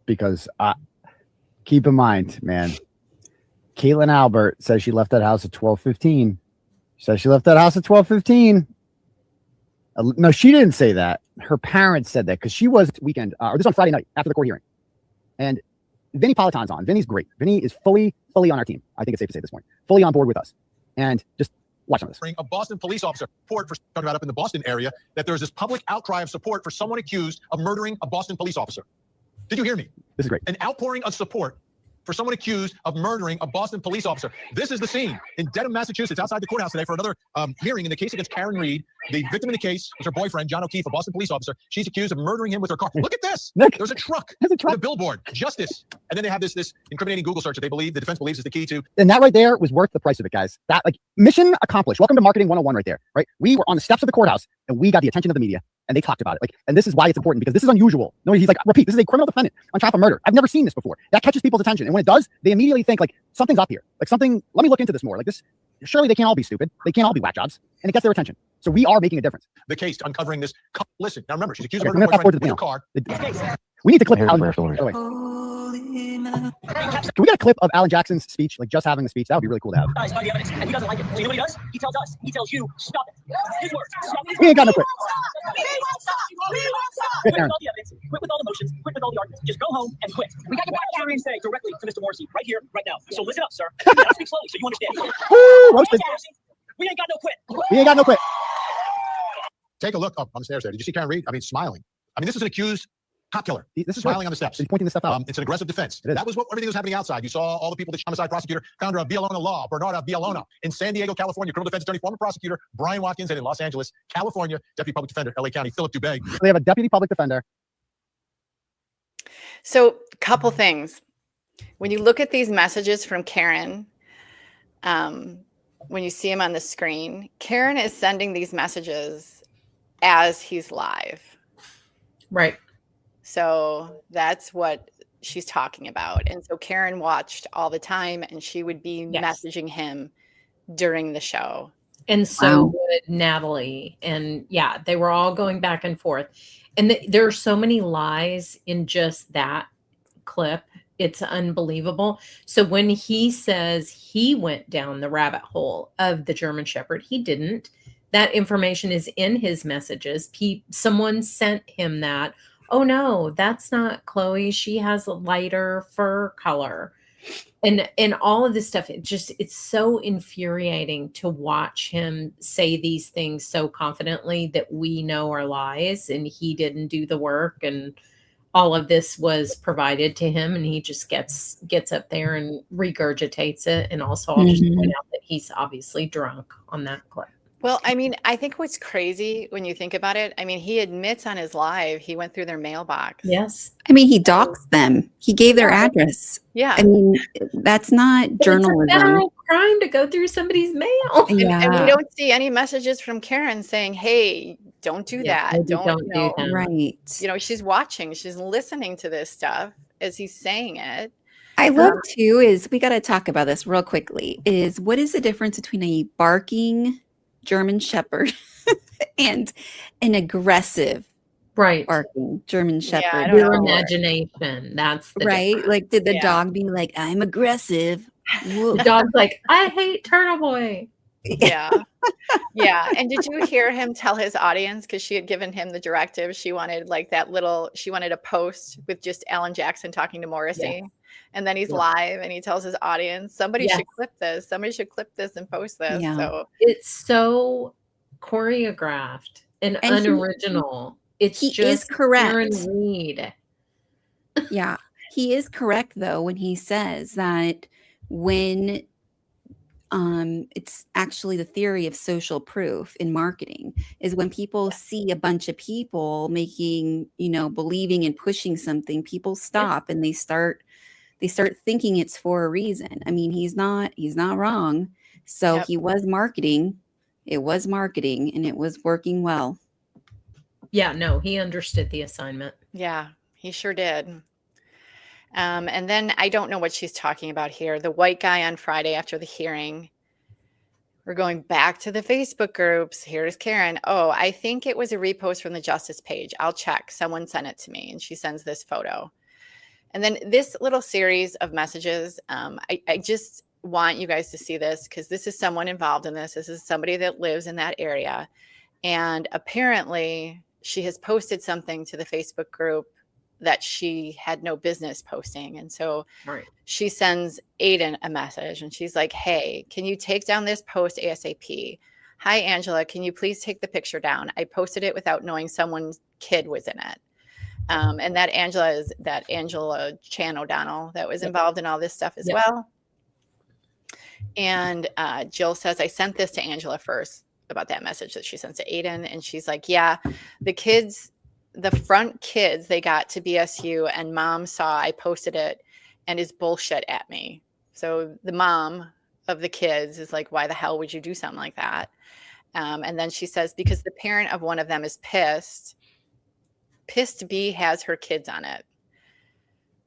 N: Because keep in mind, man, Caitlin Albert says she left that house at 12:15. Says she left that house at 12:15. No, she didn't say that. Her parents said that because she was weekend, or this on Friday night after the court hearing. And Vinny Politan's on. Vinny's great. Vinny is fully on our team. I think it's safe to say at this point. Fully on board with us. And just watch on this.
P: A Boston police officer report for talking about up in the Boston area that there's this public outcry of support for someone accused of murdering a Boston police officer. Did you hear me?
N: This is great.
P: An outpouring of support for someone accused of murdering a Boston police officer. This is the scene in Dedham, Massachusetts, outside the courthouse today for another hearing in the case against Karen Reed. The victim in the case was her boyfriend, John O'Keefe, a Boston police officer. She's accused of murdering him with her car. Look at this.
N: Nick,
P: there's a truck with a billboard. Justice. And then they have this incriminating Google search that the defense believes is the key to.
N: And that right there was worth the price of it, guys. That, like, mission accomplished. Welcome to Marketing 101 right there, right? We were on the steps of the courthouse and we got the attention of the media and they talked about it. Like, and this is why it's important, because this is unusual. No, he's like, repeat, this is a criminal defendant on trial for murder. I've never seen this before. That catches people's attention. And when it does, they immediately think, like, something's up here. Like, something, let me look into this more. Like, this, surely they can't all be stupid. They can't all be whack jobs. And it gets their attention. So we are making a difference.
P: The case to uncovering this. Listen, now remember, she's accused
N: Okay,
P: of murdering her boyfriend with her car.
N: We need to clip Alan. Can we get a clip of Alan Jackson's speech, like just having the speech? That would be really cool to have.
Q: Guys, find the evidence, and he doesn't like it. So you know what he does? He tells us. He tells you, stop it. His words. Stop it.
N: We ain't got no quit.
Q: Quit with all the evidence. Quit with all the motions. Quit with all the arguments. Just go home and quit. We got to say directly to Mr. Morrissey right here, right now. So listen up, sir. I speak slowly so you understand.
N: Roasted.
Q: We ain't got no quit.
N: We ain't got no quit.
P: Take a look up on the stairs there. Did you see Karen Reed? I mean, smiling. I mean, this is an accused cop killer.
N: This is
P: smiling on the steps.
N: He's pointing this stuff out.
P: It's an aggressive defense. That was what everything was happening outside. You saw all the people, the homicide prosecutor, founder of Villalona Law, Bernarda Villalona, in San Diego, California, criminal defense attorney, former prosecutor, Brian Watkins, and in Los Angeles, California, deputy public defender, LA County, Philip Dubé.
N: They have a deputy public defender.
B: So, couple things. When you look at these messages from Karen, when you see him on the screen, Karen is sending these messages as he's live.
C: Right.
B: So that's what she's talking about. And so Karen watched all the time and she would be messaging him during the show.
C: And so would Natalie. And yeah, they were all going back and forth. And there are so many lies in just that clip. It's unbelievable. So when he says he went down the rabbit hole of the German Shepherd, he didn't. That information is in his messages. Someone sent him that. Oh no, that's not Chloe. She has a lighter fur color. And all of this stuff, it's so infuriating to watch him say these things so confidently that we know are lies and he didn't do the work and all of this was provided to him and he just gets up there and regurgitates it. And also I'll just point out that he's obviously drunk on that clip.
B: Well, I mean, I think what's crazy when you think about it, I mean, he admits on his live, he went through their mailbox.
C: Yes.
A: I mean, he doxed them. He gave their address.
B: Yeah.
A: I mean, that's not journalism.
C: It's a federal crime to go through somebody's mail.
B: And we don't see any messages from Karen saying, hey, don't do that. Don't do
C: that.
A: Right.
B: You know, she's watching, she's listening to this stuff as he's saying it.
A: I love too is we got to talk about this real quickly is what is the difference between a barking German Shepherd and an aggressive barking German Shepherd?
C: Your imagination. That's the
A: right.
C: difference.
A: Like, did the dog be like, I'm aggressive?
C: The dog's like, I hate Turtle Boy.
B: Yeah. Yeah. And did you hear him tell his audience, because she had given him the directive, she wanted like she wanted a post with just Alan Jackson talking to Morrissey. Yes. And then he's live and he tells his audience, somebody should clip this. Somebody should clip this and post this.
A: Yeah.
B: So
C: it's so choreographed and unoriginal. He is correct. Karen Reed.
A: Yeah. He is correct though when he says that when it's actually the theory of social proof in marketing, is when people see a bunch of people making, believing and pushing something, people stop and they start thinking it's for a reason. I mean, he's not wrong. So
B: Yep.
A: he was marketing. It was marketing and it was working well.
C: Yeah, no, he understood the assignment.
B: Yeah, he sure did. And then I don't know what she's talking about here. The white guy on Friday after the hearing. We're going back to the Facebook groups. Here's Karen. Oh, I think it was a repost from the Justice page. I'll check. Someone sent it to me, and she sends this photo. And then this little series of messages, I just want you guys to see this because this is someone involved in this. This is somebody that lives in that area. And apparently she has posted something to the Facebook group that she had no business posting. And so she sends Aiden a message and she's like, hey, can you take down this post ASAP? Hi, Angela, can you please take the picture down? I posted it without knowing someone's kid was in it. And that Angela is that Angela Chan O'Donnell that was involved in all this stuff as well. And Jill says, I sent this to Angela first about that message that she sent to Aiden. And she's like, yeah, the front kids, they got to BSU and mom saw I posted it and is bullshit at me. So the mom of the kids is like, why the hell would you do something like that? And then she says, because the parent of one of them is pissed. Pissed B has her kids on it.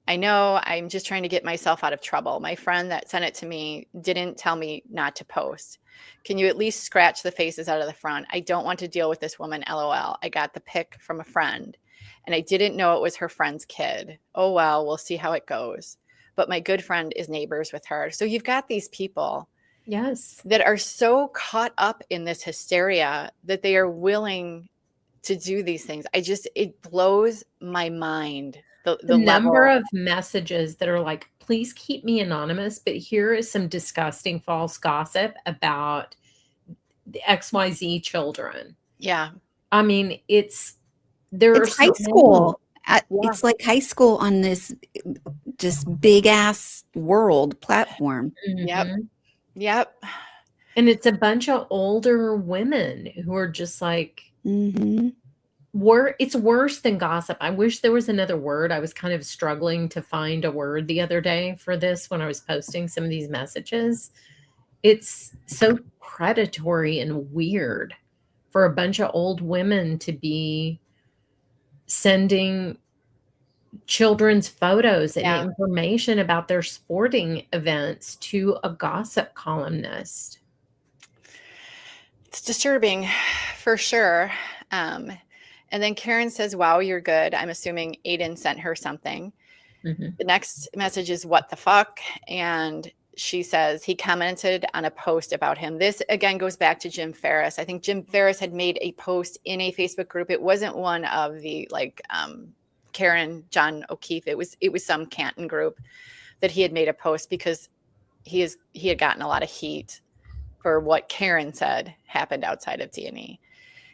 B: I know, I'm just trying to get myself out of trouble. My friend that sent it to me didn't tell me not to post. Can you at least scratch the faces out of the front? I don't want to deal with this woman, LOL. I got the pic from a friend and I didn't know it was her friend's kid. Oh, well, we'll see how it goes. But my good friend is neighbors with her. So you've got these people that are so caught up in this hysteria that they are willing to do these things. It blows my mind. The
C: number
B: level
C: of messages that are like, please keep me anonymous, but here is some disgusting false gossip about the XYZ children.
B: Yeah.
C: I mean, it's
A: high school. It's like high school on this just big ass world platform.
B: Yep.
C: And it's a bunch of older women who are just like, it's worse than gossip. I wish there was another word. I was kind of struggling to find a word the other day for this when I was posting some of these messages. It's so predatory and weird for a bunch of old women to be sending children's photos and information about their sporting events to a gossip columnist.
B: It's disturbing for sure. And then Karen says, wow, you're good. I'm assuming Aiden sent her something. The next message is what the fuck? And she says he commented on a post about him. This again goes back to Jim Ferris. I think Jim Ferris had made a post in a Facebook group. It wasn't one of the Karen, John O'Keefe. It was some Canton group that he had made a post because he had gotten a lot of heat for what Karen said happened outside of D&E.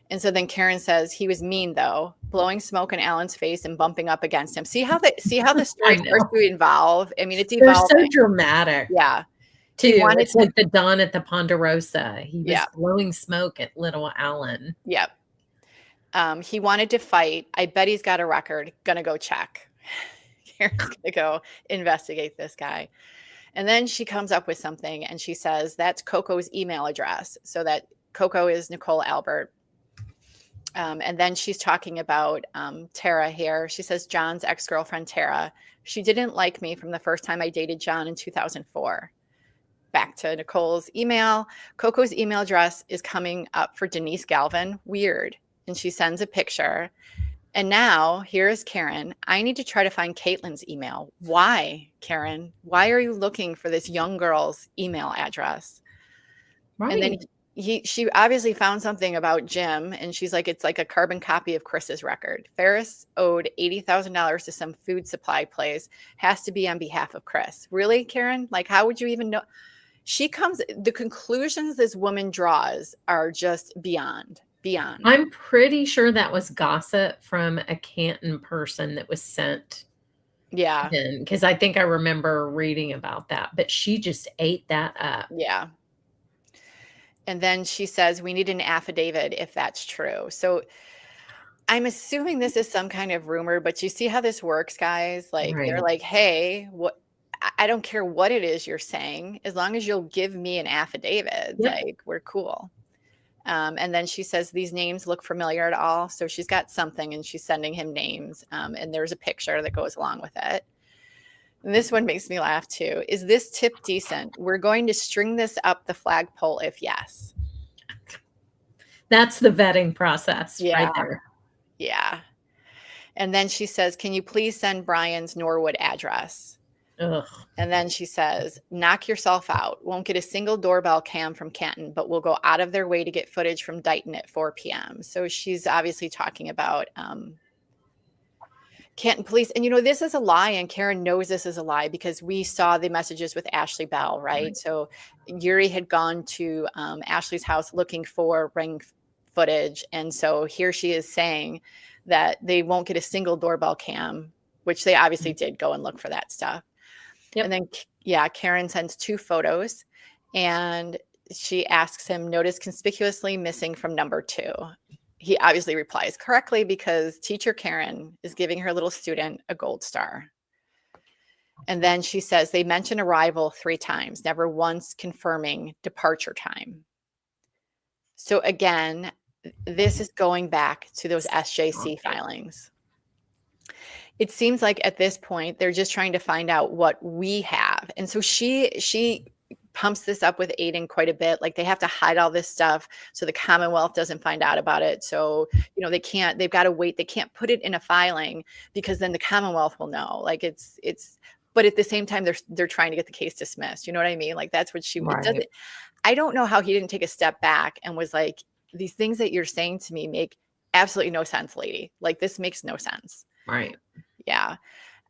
B: And so then Karen says he was mean though, blowing smoke in Alan's face and bumping up against him. See how the story starts to evolve. I mean, it's evolving.
C: They're so dramatic.
B: Yeah.
C: It's like the Don at the Ponderosa. He was blowing smoke at little Alan.
B: Yep. He wanted to fight. I bet he's got a record. Gonna go check. Karen's gonna go investigate this guy. And then she comes up with something and she says that's Coco's email address. So that Coco is Nicole Albert. And then she's talking about Tara here. She says, John's ex-girlfriend, Tara, she didn't like me from the first time I dated John in 2004. Back to Nicole's email. Coco's email address is coming up for Denise Galvin. Weird. And she sends a picture. And now here is Karen. I need to try to find Caitlin's email. Why, Karen? Why are you looking for this young girl's email address?
C: Right.
B: And then she obviously found something about Jim, and she's like, it's like a carbon copy of Chris's record. Ferris owed $80,000 to some food supply place. Has to be on behalf of Chris. Really, Karen? Like, how would you even know? The conclusions this woman draws are just beyond.
C: I'm pretty sure that was gossip from a Canton person that was sent
B: Yeah.
C: Because I think I remember reading about that, but she just ate that up.
B: Yeah. And then she says, we need an affidavit if that's true. So I'm assuming this is some kind of rumor, but you see how this works, guys? Like, they're
C: Right.
B: like, hey, I don't care what it is you're saying, as long as you'll give me an affidavit,
C: Yep.
B: like, we're cool. And then she says, these names look familiar at all. So she's got something and she's sending him names. And there's a picture that goes along with it. And this one makes me laugh too. Is this tip decent? We're going to string this up the flagpole if yes.
C: That's the vetting process
B: Yeah.
C: right there.
B: Yeah. And then she says, can you please send Brian's Norwood address?
C: Ugh.
B: And then she says, knock yourself out. Won't get a single doorbell cam from Canton, but we'll go out of their way to get footage from Dighton at 4 p.m. So she's obviously talking about Canton police. And, this is a lie. And Karen knows this is a lie because we saw the messages with Ashley Bell, right? So Yuri had gone to Ashley's house looking for ring footage. And so here she is saying that they won't get a single doorbell cam, which they obviously did go and look for that stuff. Yep. And then, Karen sends 2 photos and she asks him, notice conspicuously missing from number 2. He obviously replies correctly because teacher Karen is giving her little student a gold star. And then she says they mention arrival 3 times, never once confirming departure time. So again, this is going back to those SJC filings. It seems like at this point, they're just trying to find out what we have. And so she pumps this up with Aiden quite a bit. Like they have to hide all this stuff so the Commonwealth doesn't find out about it. So, they've got to wait. They can't put it in a filing because then the Commonwealth will know. Like but at the same time, they're trying to get the case dismissed. You know what I mean? Like that's what I don't know how he didn't take a step back and was like, these things that you're saying to me make absolutely no sense, lady. Like this makes no sense.
C: Right.
B: Yeah.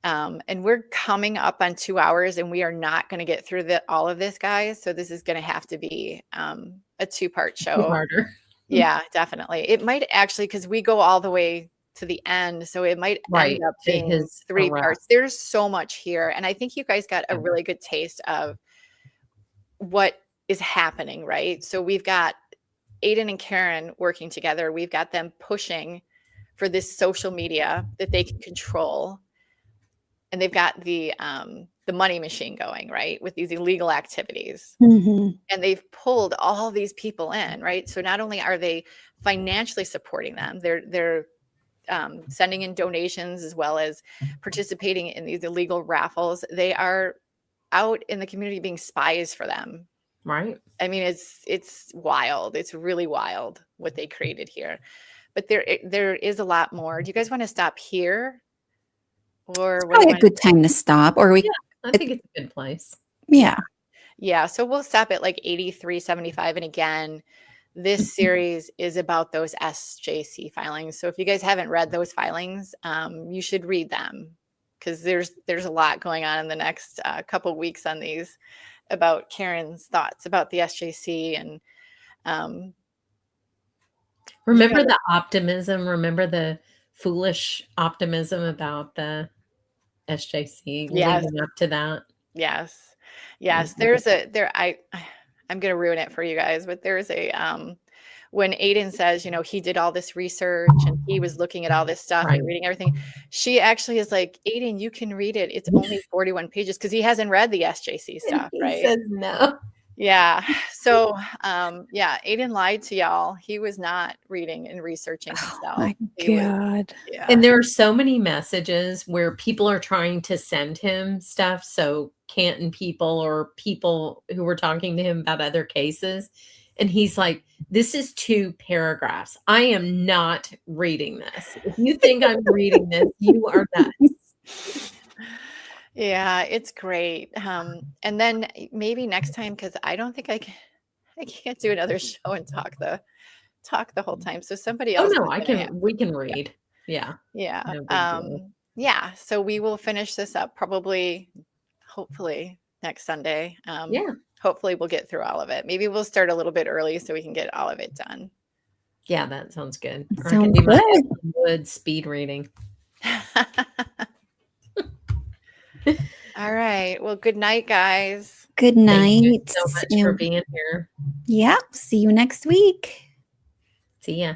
B: And we're coming up on 2 hours and we are not going to get through all of this, guys. So this is going to have to be a 2-part show.
C: Harder.
B: Yeah, definitely. It might actually, because we go all the way to the end. So it might end up being 3 parts. There's so much here. And I think you guys got a really good taste of what is happening, right? So we've got Aiden and Karen working together. We've got them pushing for this social media that they can control. And they've got the money machine going, right, with these illegal activities. Mm-hmm. And they've pulled all these people in, right? So not only are they financially supporting them, they're sending in donations as well as participating in these illegal raffles. They are out in the community being spies for them.
C: Right.
B: I mean, it's wild. It's really wild what they created here. But there is a lot more. Do you guys want to stop here? Or
A: probably a good time to stop. Or
C: I think it's a good place.
A: Yeah.
B: Yeah. So we'll stop at like 83.75. And again, this series is about those SJC filings. So if you guys haven't read those filings, you should read them because there's a lot going on in the next couple of weeks on these about Karen's thoughts about the SJC and
C: remember the optimism. Remember the foolish optimism about the SJC leading up to that.
B: Yes. I'm going to ruin it for you guys, but there's when Aiden says, he did all this research and he was looking at all this stuff and reading everything. She actually is like, Aiden, you can read it. It's only 41 pages because he hasn't read the SJC stuff, right?
C: He says no.
B: Yeah. So, Aiden lied to y'all. He was not reading and researching himself.
A: Oh my God.
C: And there are so many messages where people are trying to send him stuff. So Canton people or people who were talking to him about other cases. And he's like, this is 2 paragraphs. I am not reading this. If you think I'm reading this, you are nuts.
B: Yeah, it's great. And then maybe next time, because I don't think I can't do another show and talk the whole time. So somebody else.
C: Oh no, we can read. Yeah.
B: Yeah.
C: No
B: yeah. So we will finish this up hopefully next Sunday. Hopefully we'll get through all of it. Maybe we'll start a little bit early so we can get all of it done.
C: Yeah, that sounds good.
A: Sounds good.
C: Good speed reading.
B: All right. Well, good night, guys.
A: Good night.
C: Thank you so much for
A: And
C: being here.
A: yeah, see you next week.
C: See ya.